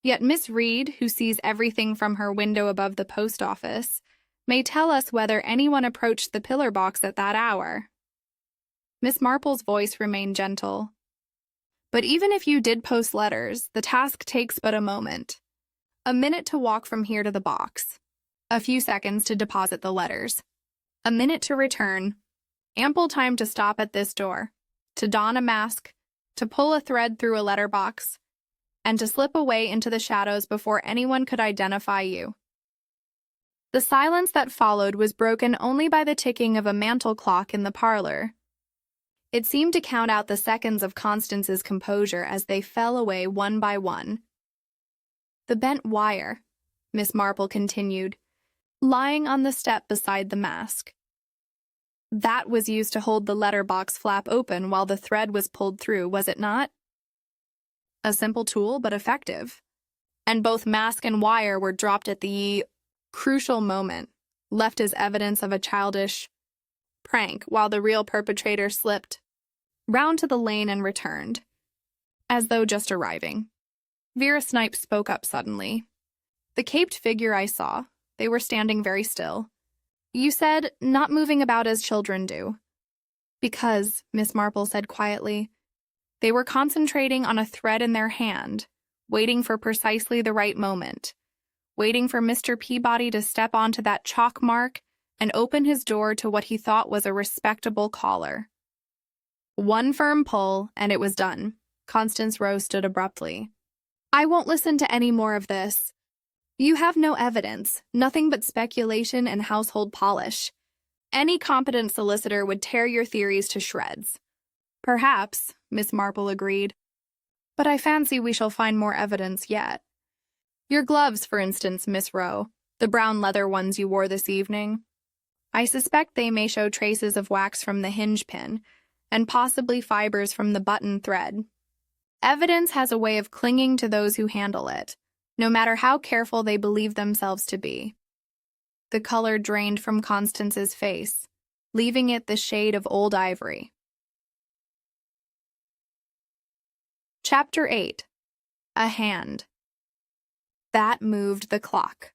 Yet Miss Reed, who sees everything from her window above the post office, may tell us whether anyone approached the pillar box at that hour. Miss Marple's voice remained gentle. But even if you did post letters, the task takes but a moment. A minute to walk from here to the box. A few seconds to deposit the letters. A minute to return. Ample time to stop at this door, to don a mask, to pull a thread through a letterbox, and to slip away into the shadows before anyone could identify you. The silence that followed was broken only by the ticking of a mantel clock in the parlor. It seemed to count out the seconds of Constance's composure as they fell away one by one. The bent wire, Miss Marple continued, lying on the step beside the mask. That was used to hold the letterbox flap open while the thread was pulled through, was it not? A simple tool, but effective. And both mask and wire were dropped at the crucial moment, left as evidence of a childish prank while the real perpetrator slipped round to the lane and returned, as though just arriving. Vera Snipe spoke up suddenly. The caped figure I saw, they were standing very still. You said, not moving about as children do. Because, Miss Marple said quietly, they were concentrating on a thread in their hand, waiting for precisely the right moment, waiting for Mr. Peabody to step onto that chalk mark and open his door to what he thought was a respectable caller. One firm pull, and it was done. Constance Rowe stood abruptly. I won't listen to any more of this. You have no evidence, nothing but speculation and household polish. Any competent solicitor would tear your theories to shreds. Perhaps, Miss Marple agreed. But I fancy we shall find more evidence yet. Your gloves, for instance, Miss Rowe, the brown leather ones you wore this evening. I suspect they may show traces of wax from the hinge pin, and possibly fibers from the button thread. Evidence has a way of clinging to those who handle it, no matter how careful they believe themselves to be. The color drained from Constance's face, leaving it the shade of old ivory. Chapter 8. A Hand. That moved the clock.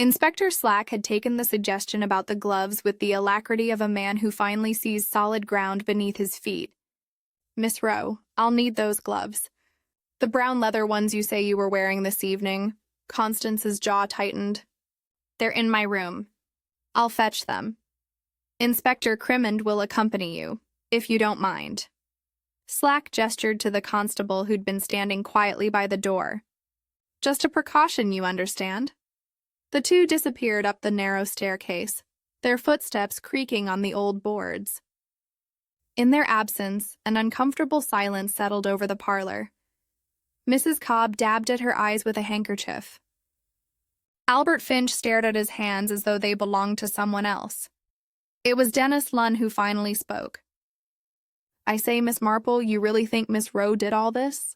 Inspector Slack had taken the suggestion about the gloves with the alacrity of a man who finally sees solid ground beneath his feet. Miss Rowe, I'll need those gloves. The brown leather ones you say you were wearing this evening. Constance's jaw tightened. They're in my room. I'll fetch them. Inspector Crimmond will accompany you, if you don't mind. Slack gestured to the constable who'd been standing quietly by the door. Just a precaution, you understand. The two disappeared up the narrow staircase, their footsteps creaking on the old boards. In their absence, an uncomfortable silence settled over the parlor. Mrs. Cobb dabbed at her eyes with a handkerchief. Albert Finch stared at his hands as though they belonged to someone else. It was Dennis Lunn who finally spoke. I say, Miss Marple, you really think Miss Rowe did all this?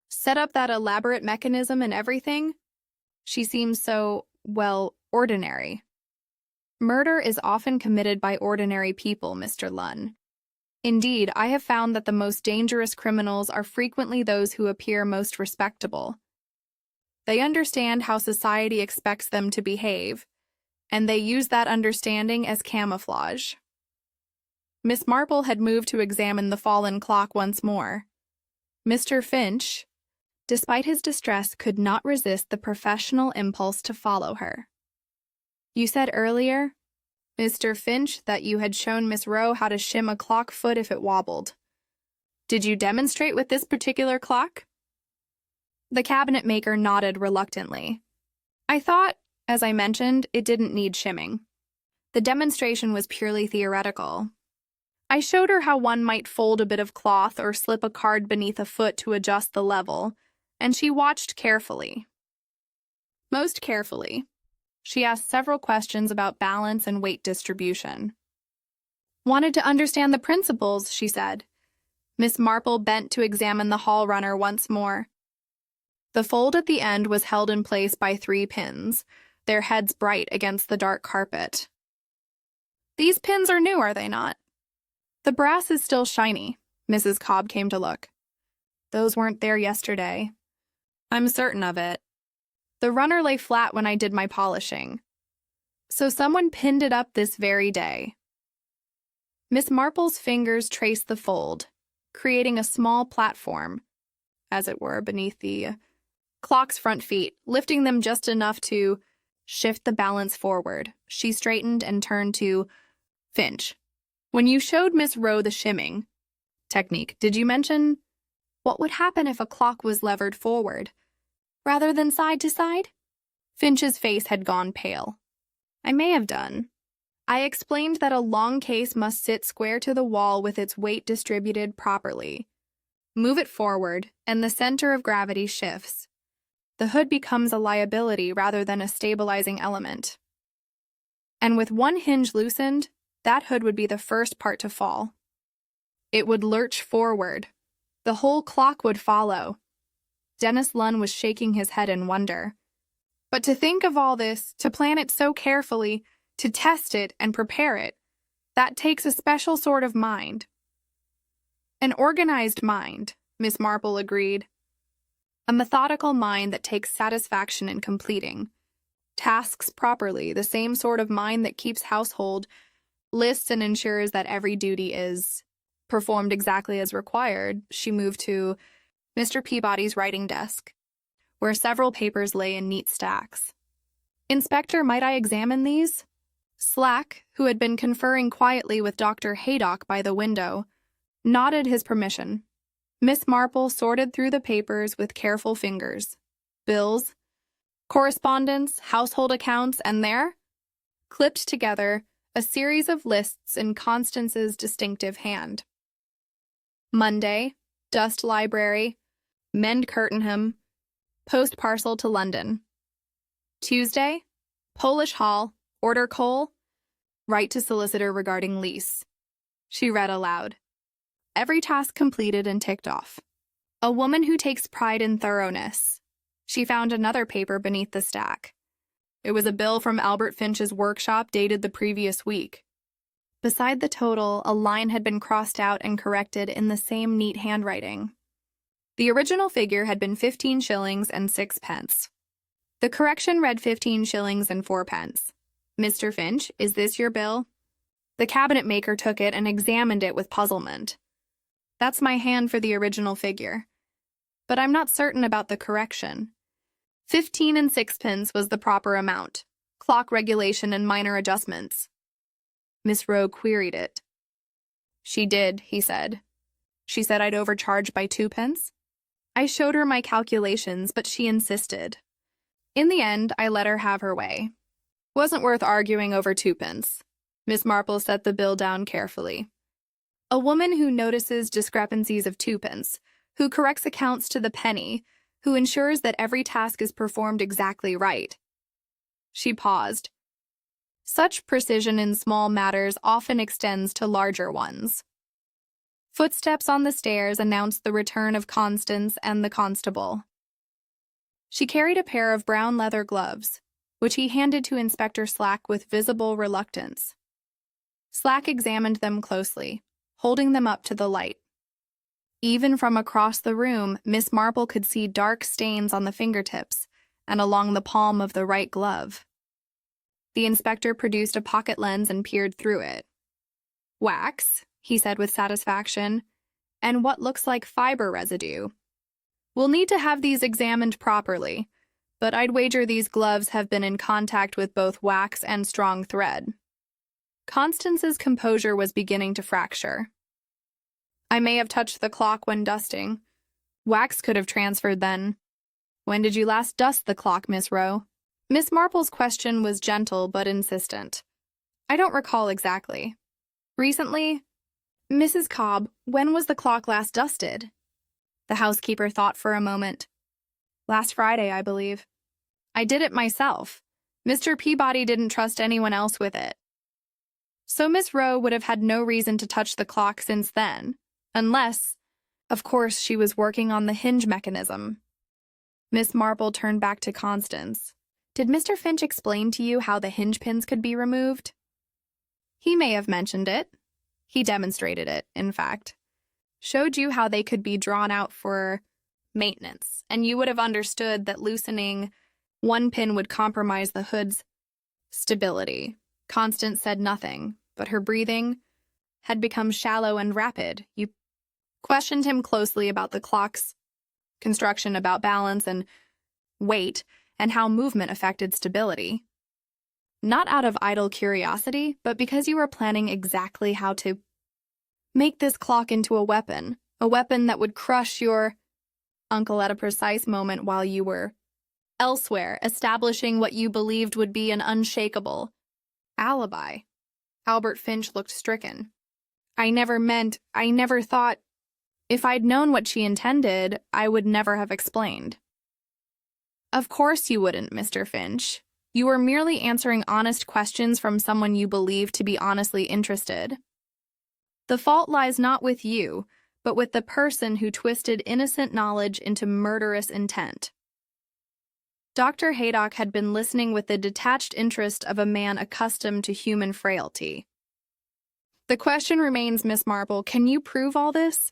Set up that elaborate mechanism and everything? She seems so, well, ordinary. Murder is often committed by ordinary people, Mr. Lunn. Indeed, I have found that the most dangerous criminals are frequently those who appear most respectable. They understand how society expects them to behave, and they use that understanding as camouflage. Miss Marple had moved to examine the fallen clock once more. Mr. Finch, despite his distress, could not resist the professional impulse to follow her. You said earlier, Mr. Finch, that you had shown Miss Rowe how to shim a clock foot if it wobbled. Did you demonstrate with this particular clock? The cabinet maker nodded reluctantly. I thought, as I mentioned, it didn't need shimming. The demonstration was purely theoretical. I showed her how one might fold a bit of cloth or slip a card beneath a foot to adjust the level, and she watched carefully. Most carefully. She asked several questions about balance and weight distribution. Wanted to understand the principles, she said. Miss Marple bent to examine the hall runner once more. The fold at the end was held in place by 3 pins, their heads bright against the dark carpet. These pins are new, are they not? The brass is still shiny. Mrs. Cobb came to look. Those weren't there yesterday. I'm certain of it. The runner lay flat when I did my polishing. So someone pinned it up this very day. Miss Marple's fingers traced the fold, creating a small platform, as it were, beneath the clock's front feet, lifting them just enough to shift the balance forward. She straightened and turned to Finch. When you showed Miss Rowe the shimming technique, did you mention what would happen if a clock was levered forward, rather than side to side? Finch's face had gone pale. I may have done. I explained that a long case must sit square to the wall with its weight distributed properly. Move it forward, and the center of gravity shifts. The hood becomes a liability rather than a stabilizing element. And with one hinge loosened, that hood would be the first part to fall. It would lurch forward. The whole clock would follow. Dennis Lunn was shaking his head in wonder. But to think of all this, to plan it so carefully, to test it and prepare it, that takes a special sort of mind. An organized mind, Miss Marple agreed. A methodical mind that takes satisfaction in completing tasks properly, the same sort of mind that keeps household lists and ensures that every duty is performed exactly as required. She moved to Mr. Peabody's writing desk, where several papers lay in neat stacks. Inspector, might I examine these? Slack, who had been conferring quietly with Dr. Haydock by the window, nodded his permission. Miss Marple sorted through the papers with careful fingers. Bills, correspondence, household accounts, and there, clipped together, a series of lists in Constance's distinctive hand. Monday, dust library, mend Curtenham, post parcel to London. Tuesday, Polish Hall, order coal, write to solicitor regarding lease. She read aloud. Every task completed and ticked off. A woman who takes pride in thoroughness. She found another paper beneath the stack. It was a bill from Albert Finch's workshop dated the previous week. Beside the total, a line had been crossed out and corrected in the same neat handwriting. The original figure had been 15 shillings and 6 pence. The correction read 15 shillings and 4 pence. Mr. Finch, is this your bill? The cabinet maker took it and examined it with puzzlement. That's my hand for the original figure. But I'm not certain about the correction. 15 and 6 pence was the proper amount. Clock regulation and minor adjustments. Miss Rowe queried it. She did, he said. She said I'd overcharged by 2 pence? I showed her my calculations, but she insisted. In the end, I let her have her way. Wasn't worth arguing over 2 pence. Miss Marple set the bill down carefully. A woman who notices discrepancies of 2 pence, who corrects accounts to the penny, who ensures that every task is performed exactly right. She paused. Such precision in small matters often extends to larger ones. Footsteps on the stairs announced the return of Constance and the constable. She carried a pair of brown leather gloves, which he handed to Inspector Slack with visible reluctance. Slack examined them closely, holding them up to the light. Even from across the room, Miss Marple could see dark stains on the fingertips and along the palm of the right glove. The inspector produced a pocket lens and peered through it. Wax, he said with satisfaction, and what looks like fiber residue. We'll need to have these examined properly, but I'd wager these gloves have been in contact with both wax and strong thread. Constance's composure was beginning to fracture. I may have touched the clock when dusting. Wax could have transferred then. When did you last dust the clock, Miss Rowe? Miss Marple's question was gentle but insistent. I don't recall exactly. Recently? Mrs. Cobb, when was the clock last dusted? The housekeeper thought for a moment. Last Friday, I believe. I did it myself. Mr. Peabody didn't trust anyone else with it. So Miss Rowe would have had no reason to touch the clock since then, unless, of course, she was working on the hinge mechanism. Miss Marple turned back to Constance. Did Mr. Finch explain to you how the hinge pins could be removed? He may have mentioned it. He demonstrated it, in fact. Showed you how they could be drawn out for maintenance, and you would have understood that loosening one pin would compromise the hood's stability. Constance said nothing, but her breathing had become shallow and rapid. You questioned him closely about the clock's construction, about balance and weight, and how movement affected stability. Not out of idle curiosity, but because you were planning exactly how to make this clock into a weapon that would crush your uncle at a precise moment while you were elsewhere, establishing what you believed would be an unshakable alibi. Albert Finch looked stricken. I never thought. If I'd known what she intended, I would never have explained. Of course you wouldn't, Mr. Finch. You were merely answering honest questions from someone you believed to be honestly interested. The fault lies not with you, but with the person who twisted innocent knowledge into murderous intent. Dr. Haydock had been listening with the detached interest of a man accustomed to human frailty. The question remains, Miss Marple, can you prove all this?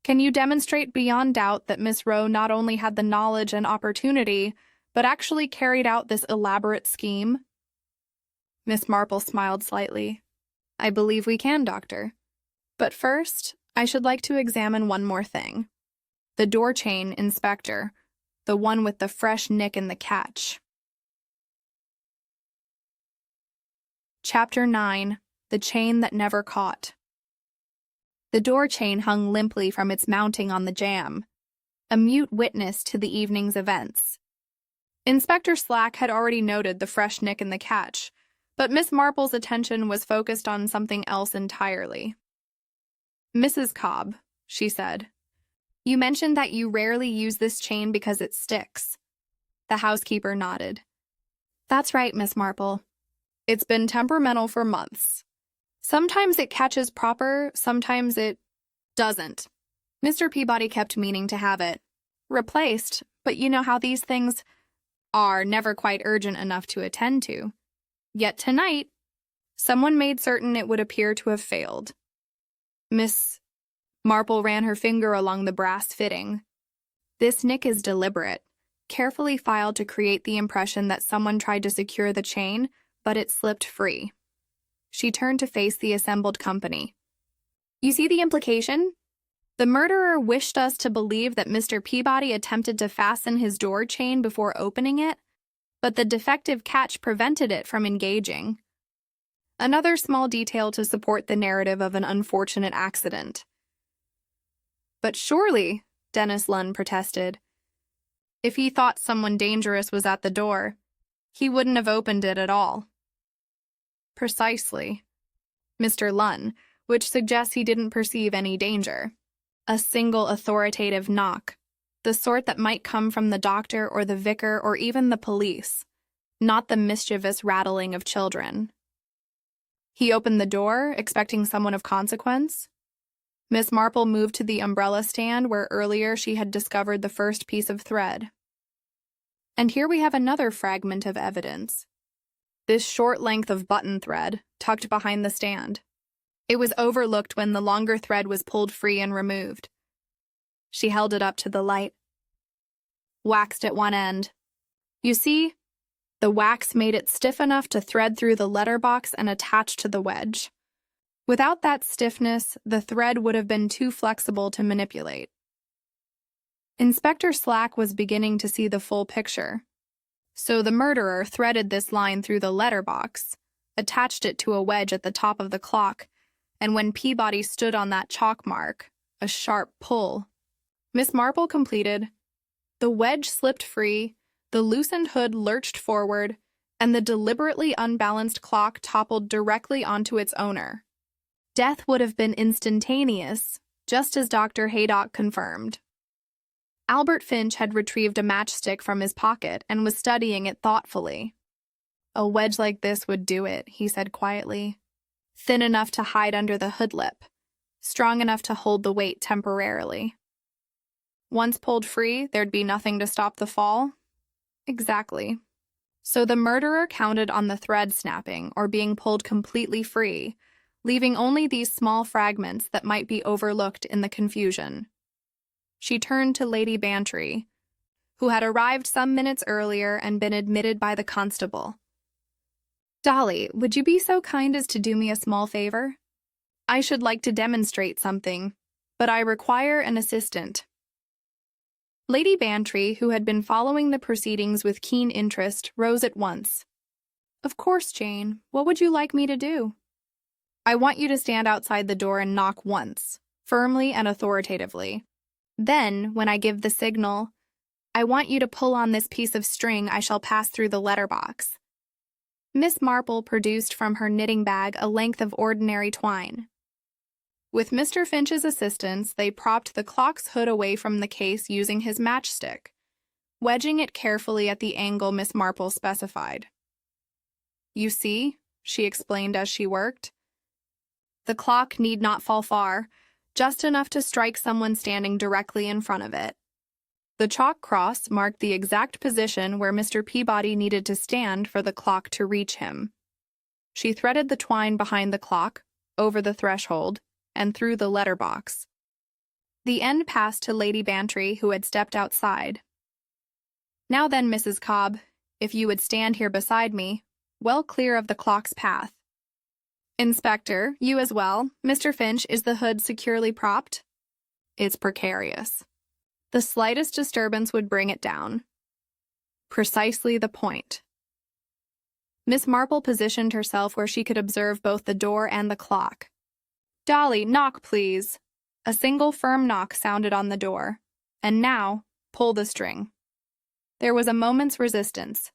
Can you demonstrate beyond doubt that Miss Rowe not only had the knowledge and opportunity, but actually carried out this elaborate scheme? Miss Marple smiled slightly. I believe we can, Doctor. But first, I should like to examine one more thing. The door chain, Inspector. The one with the fresh nick in the catch. Chapter 9. The Chain That Never Caught. The door chain hung limply from its mounting on the jamb, a mute witness to the evening's events. Inspector Slack had already noted the fresh nick in the catch, but Miss Marple's attention was focused on something else entirely. Mrs. Cobb, she said, you mentioned that you rarely use this chain because it sticks. The housekeeper nodded. That's right, Miss Marple. It's been temperamental for months. Sometimes it catches proper, sometimes it doesn't. Mr. Peabody kept meaning to have it replaced, but you know how these things are, never quite urgent enough to attend to. Yet tonight, someone made certain it would appear to have failed. Miss Marple ran her finger along the brass fitting. This nick is deliberate. carefully filed to create the impression that someone tried to secure the chain, but it slipped free. She turned to face the assembled company. You see the implication? The murderer wished us to believe that Mr. Peabody attempted to fasten his door chain before opening it, but the defective catch prevented it from engaging. Another small detail to support the narrative of an unfortunate accident. But surely, Dennis Lunn protested, if he thought someone dangerous was at the door, he wouldn't have opened it at all. Precisely, Mr. Lunn, which suggests he didn't perceive any danger. A single authoritative knock, the sort that might come from the doctor or the vicar or even the police, not the mischievous rattling of children. He opened the door, expecting someone of consequence. Miss Marple moved to the umbrella stand where earlier she had discovered the first piece of thread. And here we have another fragment of evidence. This short length of button thread, tucked behind the stand. It was overlooked when the longer thread was pulled free and removed. She held it up to the light. Waxed at one end. You see, the wax made it stiff enough to thread through the letterbox and attach to the wedge. Without that stiffness, the thread would have been too flexible to manipulate. Inspector Slack was beginning to see the full picture. So the murderer threaded this line through the letterbox, attached it to a wedge at the top of the clock, and when Peabody stood on that chalk mark, a sharp pull. Miss Marple completed. The wedge slipped free, the loosened hood lurched forward, and the deliberately unbalanced clock toppled directly onto its owner. Death would have been instantaneous, just as Dr. Haydock confirmed. Albert Finch had retrieved a matchstick from his pocket and was studying it thoughtfully. A wedge like this would do it, he said quietly. Thin enough to hide under the hood lip, strong enough to hold the weight temporarily. Once pulled free, there'd be nothing to stop the fall? Exactly. So the murderer counted on the thread snapping or being pulled completely free, leaving only these small fragments that might be overlooked in the confusion. She turned to Lady Bantry, who had arrived some minutes earlier and been admitted by the constable. Dolly, would you be so kind as to do me a small favor? I should like to demonstrate something, but I require an assistant. Lady Bantry, who had been following the proceedings with keen interest, rose at once. Of course, Jane. What would you like me to do? I want you to stand outside the door and knock once, firmly and authoritatively. Then, when I give the signal, I want you to pull on this piece of string I shall pass through the letterbox. Miss Marple produced from her knitting bag a length of ordinary twine. With Mr. Finch's assistance, they propped the clock's hood away from the case using his matchstick, wedging it carefully at the angle Miss Marple specified. You see, she explained as she worked. The clock need not fall far, just enough to strike someone standing directly in front of it. The chalk cross marked the exact position where Mr. Peabody needed to stand for the clock to reach him. She threaded the twine behind the clock, over the threshold, and through the letterbox. The end passed to Lady Bantry, who had stepped outside. Now then, Mrs. Cobb, if you would stand here beside me, well clear of the clock's path. Inspector, you as well. Mr. Finch, is the hood securely propped? It's precarious. The slightest disturbance would bring it down. Precisely the point. Miss Marple positioned herself where she could observe both the door and the clock. Dolly, knock, please. A single firm knock sounded on the door. And now, pull the string. There was a moment's resistance.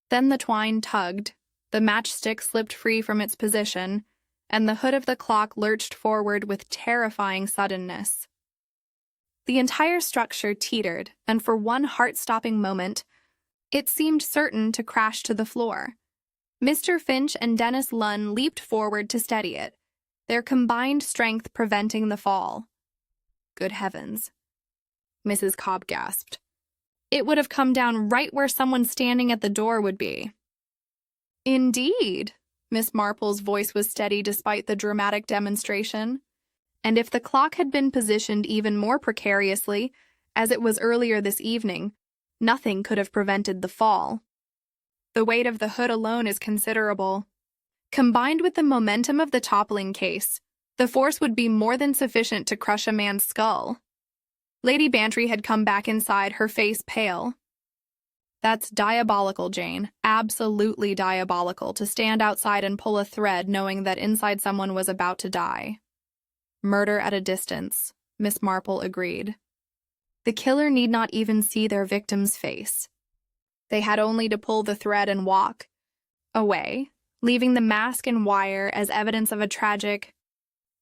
Then the twine tugged, the matchstick slipped free from its position, and the hood of the clock lurched forward with terrifying suddenness. The entire structure teetered, and for one heart-stopping moment, it seemed certain to crash to the floor. Mr. Finch and Dennis Lunn leaped forward to steady it, their combined strength preventing the fall. Good heavens. Mrs. Cobb gasped. It would have come down right where someone standing at the door would be. Indeed, Miss Marple's voice was steady despite the dramatic demonstration. And if the clock had been positioned even more precariously, as it was earlier this evening, Nothing could have prevented the fall. The weight of the hood alone is considerable. Combined with the momentum of the toppling case, the force would be more than sufficient to crush a man's skull. Lady Bantry had come back inside, her face pale. That's diabolical, Jane. Absolutely diabolical to stand outside and pull a thread knowing that inside someone was about to die. Murder at a distance, Miss Marple agreed. The killer need not even see their victim's face. They had only to pull the thread and walk away, leaving the mask and wire as evidence of a tragic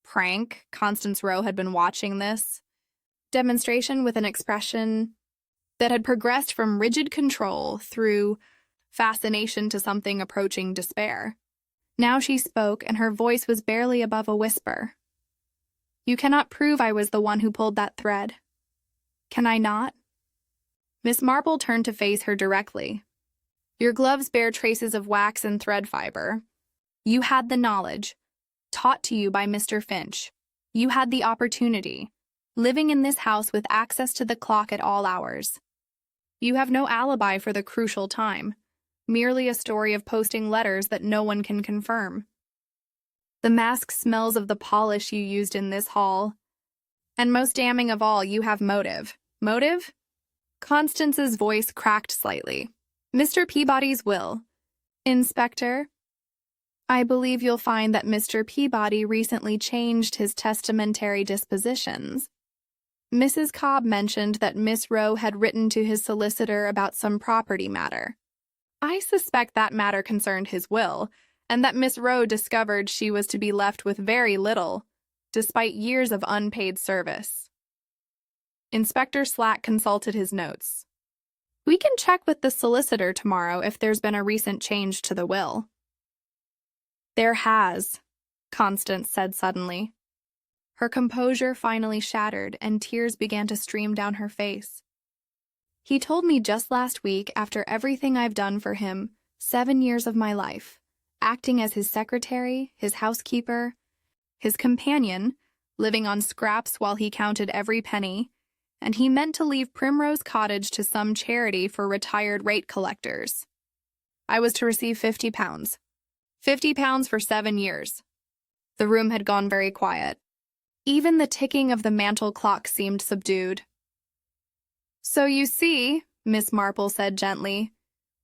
prank. Constance Rowe had been watching this demonstration with an expression that had progressed from rigid control through fascination to something approaching despair. Now she spoke, and her voice was barely above a whisper. You cannot prove I was the one who pulled that thread. Can I not? Miss Marple turned to face her directly. Your gloves bear traces of wax and thread fiber. You had the knowledge, taught to you by Mr. Finch. You had the opportunity, living in this house with access to the clock at all hours. You have no alibi for the crucial time, merely a story of posting letters that no one can confirm. The mask smells of the polish you used in this hall. And most damning of all, you have motive. Motive? Constance's voice cracked slightly. Mr. Peabody's will. Inspector, I believe you'll find that Mr. Peabody recently changed his testamentary dispositions. Mrs. Cobb mentioned that Miss Rowe had written to his solicitor about some property matter. I suspect that matter concerned his will, and that Miss Rowe discovered she was to be left with very little, despite years of unpaid service. Inspector Slack consulted his notes. We can check with the solicitor tomorrow if there's been a recent change to the will. There has, Constance said suddenly. Her composure finally shattered, and tears began to stream down her face. He told me just last week, after everything I've done for him, 7 years of my life, acting as his secretary, his housekeeper, his companion, living on scraps while he counted every penny, and he meant to leave Primrose Cottage to some charity for retired rate collectors. I was to receive £50. £50 for 7 years. The room had gone very quiet. Even the ticking of the mantel clock seemed subdued. So you see, Miss Marple said gently,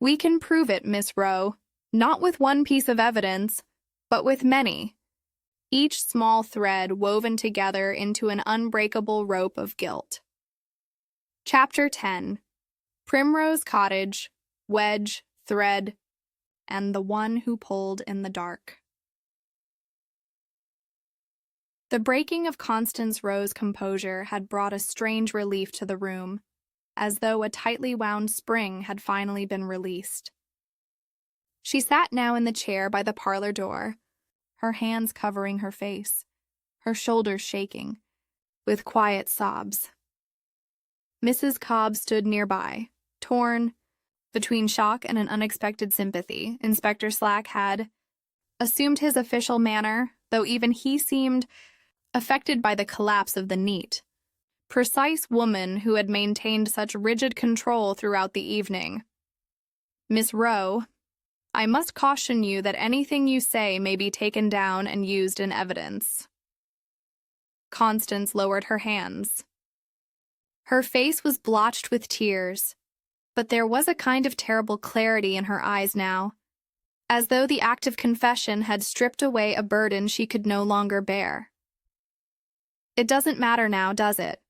we can prove it, Miss Rowe, not with one piece of evidence, but with many, each small thread woven together into an unbreakable rope of guilt. Chapter 10. Primrose Cottage, Wedge, Thread, and the One Who Pulled in the Dark. The breaking of Constance Rowe's composure had brought a strange relief to the room, as though a tightly wound spring had finally been released. She sat now in the chair by the parlor door, her hands covering her face, her shoulders shaking, with quiet sobs. Mrs. Cobb stood nearby, torn between shock and an unexpected sympathy. Inspector Slack had assumed his official manner, though even he seemed affected by the collapse of the neat, precise woman who had maintained such rigid control throughout the evening. Miss Rowe, I must caution you that anything you say may be taken down and used in evidence. Constance lowered her hands. Her face was blotched with tears, but there was a kind of terrible clarity in her eyes now, as though the act of confession had stripped away a burden she could no longer bear. It doesn't matter now, does it?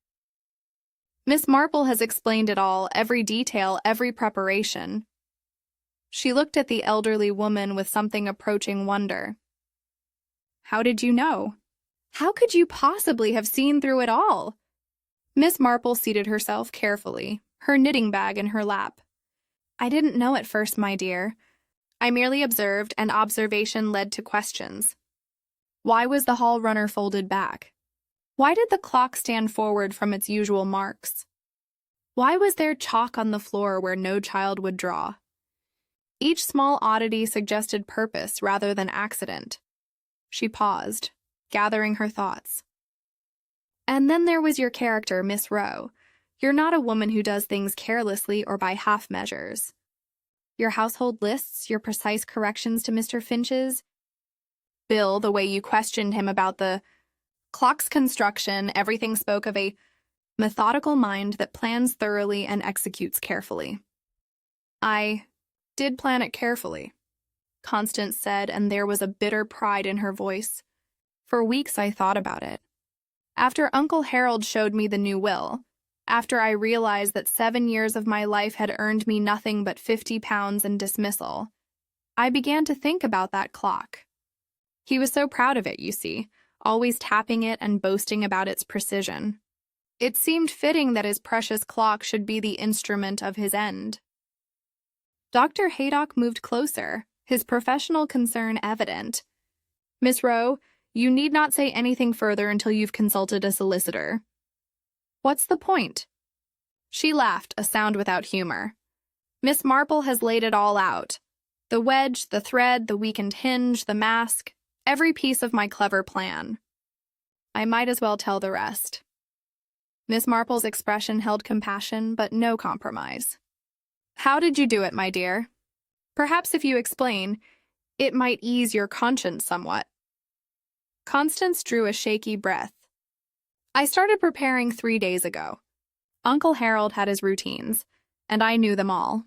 Miss Marple has explained it all, every detail, every preparation. She looked at the elderly woman with something approaching wonder. How did you know? How could you possibly have seen through it all? Miss Marple seated herself carefully, her knitting bag in her lap. I didn't know at first, my dear. I merely observed, and observation led to questions. Why was the hall runner folded back? Why did the clock stand forward from its usual marks? Why was there chalk on the floor where no child would draw? Each small oddity suggested purpose rather than accident. She paused, gathering her thoughts. And then there was your character, Miss Rowe. You're not a woman who does things carelessly or by half measures. Your household lists, your precise corrections to Mr. Finch's, Bill, the way you questioned him about the clock's construction, everything spoke of a methodical mind that plans thoroughly and executes carefully. I did plan it carefully, Constance said, and there was a bitter pride in her voice. For weeks I thought about it. After Uncle Harold showed me the new will, after I realized that 7 years of my life had earned me nothing but £50 and dismissal, I began to think about that clock. He was so proud of it, you see, always tapping it and boasting about its precision. It seemed fitting that his precious clock should be the instrument of his end. Dr. Haydock moved closer, his professional concern evident. Miss Rowe, you need not say anything further until you've consulted a solicitor. What's the point? She laughed, a sound without humor. Miss Marple has laid it all out. The wedge, the thread, the weakened hinge, the mask, every piece of my clever plan. I might as well tell the rest. Miss Marple's expression held compassion, but no compromise. How did you do it, my dear? Perhaps if you explain, it might ease your conscience somewhat. Constance drew a shaky breath. I started preparing 3 days ago. Uncle Harold had his routines, and I knew them all.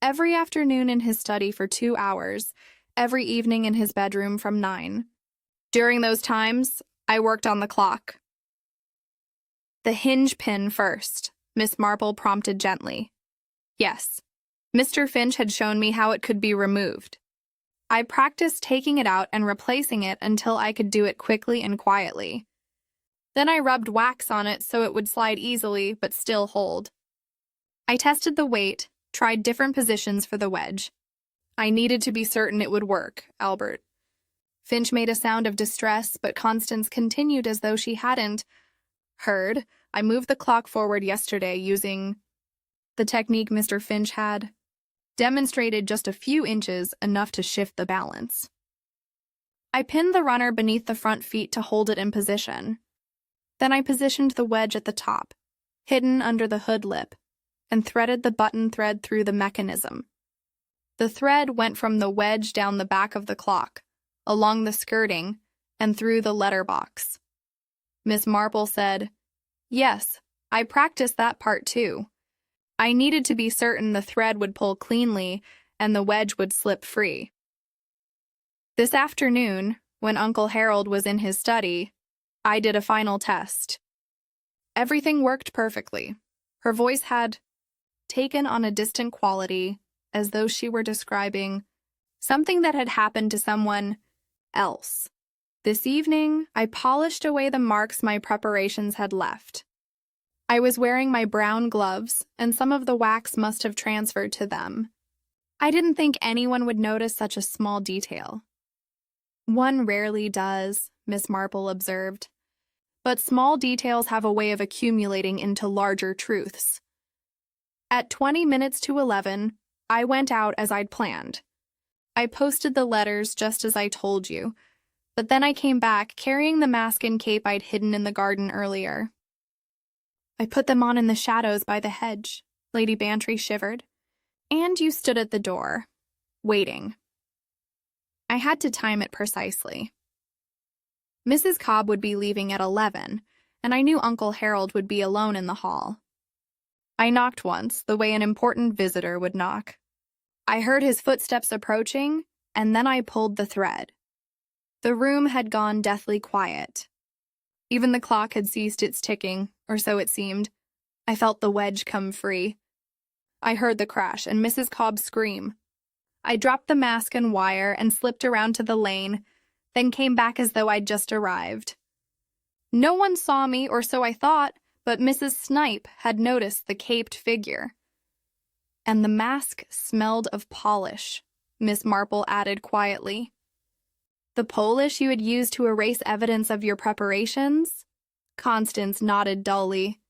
Every afternoon in his study for 2 hours, every evening in his bedroom from 9. During those times, I worked on the clock. The hinge pin first, Miss Marple prompted gently. Yes, Mr. Finch had shown me how it could be removed. I practiced taking it out and replacing it until I could do it quickly and quietly. Then I rubbed wax on it so it would slide easily but still hold. I tested the weight, tried different positions for the wedge. I needed to be certain it would work, Albert. Finch made a sound of distress, but Constance continued as though she hadn't heard. I moved the clock forward yesterday using the technique Mr. Finch had demonstrated, just a few inches, enough to shift the balance. I pinned the runner beneath the front feet to hold it in position. Then I positioned the wedge at the top, hidden under the hood lip, and threaded the button thread through the mechanism. The thread went from the wedge down the back of the clock, along the skirting, and through the letter box. Miss Marple said, "Yes, I practiced that part too. I needed to be certain the thread would pull cleanly and the wedge would slip free." This afternoon, when Uncle Harold was in his study, I did a final test. Everything worked perfectly. Her voice had taken on a distant quality, as though she were describing something that had happened to someone else. This evening, I polished away the marks my preparations had left. I was wearing my brown gloves, and some of the wax must have transferred to them. I didn't think anyone would notice such a small detail. One rarely does, Miss Marple observed. But small details have a way of accumulating into larger truths. At 20 minutes to 11, I went out as I'd planned. I posted the letters just as I told you, but then I came back carrying the mask and cape I'd hidden in the garden earlier. I put them on in the shadows by the hedge, Lady Bantry shivered. And you stood at the door, waiting. I had to time it precisely. Mrs. Cobb would be leaving at 11, and I knew Uncle Harold would be alone in the hall. I knocked once, the way an important visitor would knock. I heard his footsteps approaching, and then I pulled the thread. The room had gone deathly quiet. Even the clock had ceased its ticking, or so it seemed. I felt the wedge come free. I heard the crash and Mrs. Cobb scream. I dropped the mask and wire and slipped around to the lane, then came back as though I'd just arrived. No one saw me, or so I thought, but Mrs. Snipe had noticed the caped figure. And the mask smelled of polish, Miss Marple added quietly. The polish you had used to erase evidence of your preparations? Constance nodded dully.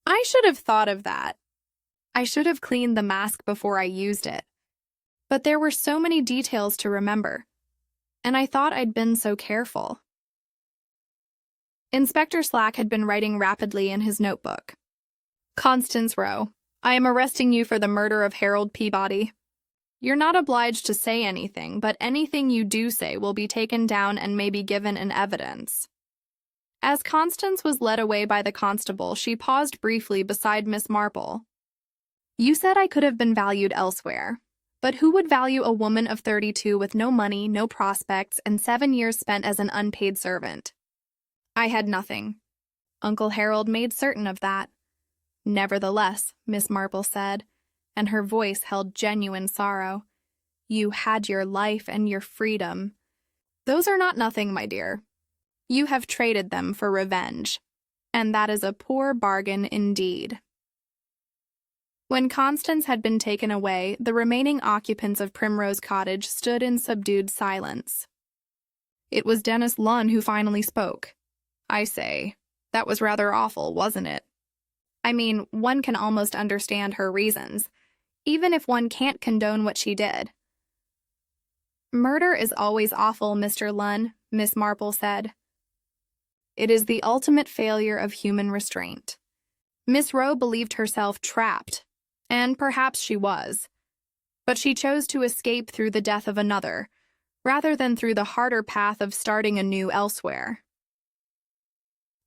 I should have thought of that. I should have cleaned the mask before I used it. But there were so many details to remember, and I thought I'd been so careful. Inspector Slack had been writing rapidly in his notebook. Constance Rowe, I am arresting you for the murder of Harold Peabody. You're not obliged to say anything, but anything you do say will be taken down and may be given in evidence. As Constance was led away by the constable, she paused briefly beside Miss Marple. You said I could have been valued elsewhere. But who would value a woman of 32 with no money, no prospects, and 7 years spent as an unpaid servant? I had nothing. Uncle Harold made certain of that. Nevertheless, Miss Marple said, and her voice held genuine sorrow, you had your life and your freedom. Those are not nothing, my dear. You have traded them for revenge, and that is a poor bargain indeed. When Constance had been taken away, the remaining occupants of Primrose Cottage stood in subdued silence. It was Dennis Lunn who finally spoke. I say, that was rather awful, wasn't it? I mean, one can almost understand her reasons, even if one can't condone what she did. Murder is always awful, Mr. Lunn, Miss Marple said. It is the ultimate failure of human restraint. Miss Rowe believed herself trapped, and perhaps she was. But she chose to escape through the death of another, rather than through the harder path of starting anew elsewhere.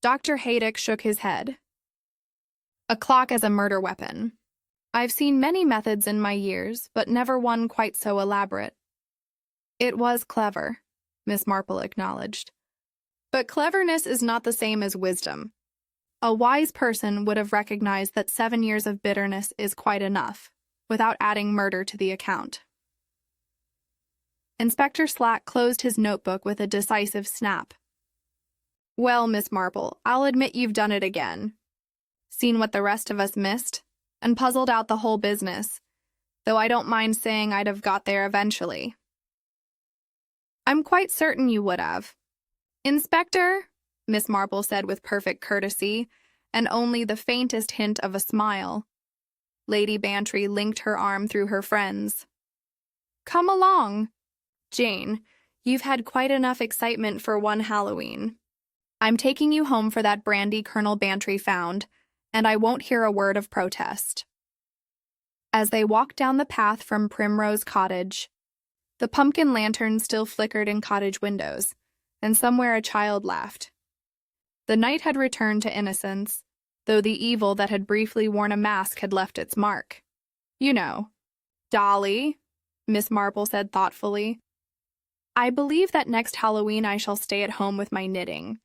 Dr. Haydock shook his head. A clock as a murder weapon. I've seen many methods in my years, but never one quite so elaborate. It was clever, Miss Marple acknowledged. But cleverness is not the same as wisdom. A wise person would have recognized that 7 years of bitterness is quite enough, without adding murder to the account. Inspector Slack closed his notebook with a decisive snap. Well, Miss Marple, I'll admit you've done it again. Seen what the rest of us missed, and puzzled out the whole business, though I don't mind saying I'd have got there eventually. I'm quite certain you would have. Inspector, Miss Marple said with perfect courtesy, and only the faintest hint of a smile. Lady Bantry linked her arm through her friend's. Come along. Jane, you've had quite enough excitement for one Halloween. I'm taking you home for that brandy Colonel Bantry found, and I won't hear a word of protest. As they walked down the path from Primrose Cottage, the pumpkin lanterns still flickered in cottage windows, and somewhere a child laughed. The night had returned to innocence, though the evil that had briefly worn a mask had left its mark. You know. Dolly, Miss Marple said thoughtfully. I believe that next Halloween I shall stay at home with my knitting.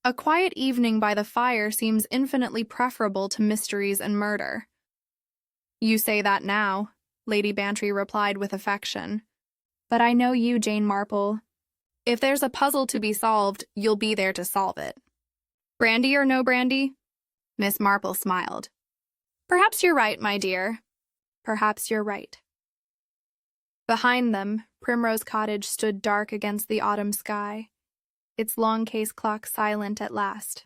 A quiet evening by the fire seems infinitely preferable to mysteries and murder. You say that now, Lady Bantry replied with affection. But I know you, Jane Marple. If there's a puzzle to be solved, you'll be there to solve it. Brandy or no brandy? Miss Marple smiled. Perhaps you're right, my dear. Perhaps you're right. Behind them, Primrose Cottage stood dark against the autumn sky, its long case clock silent at last.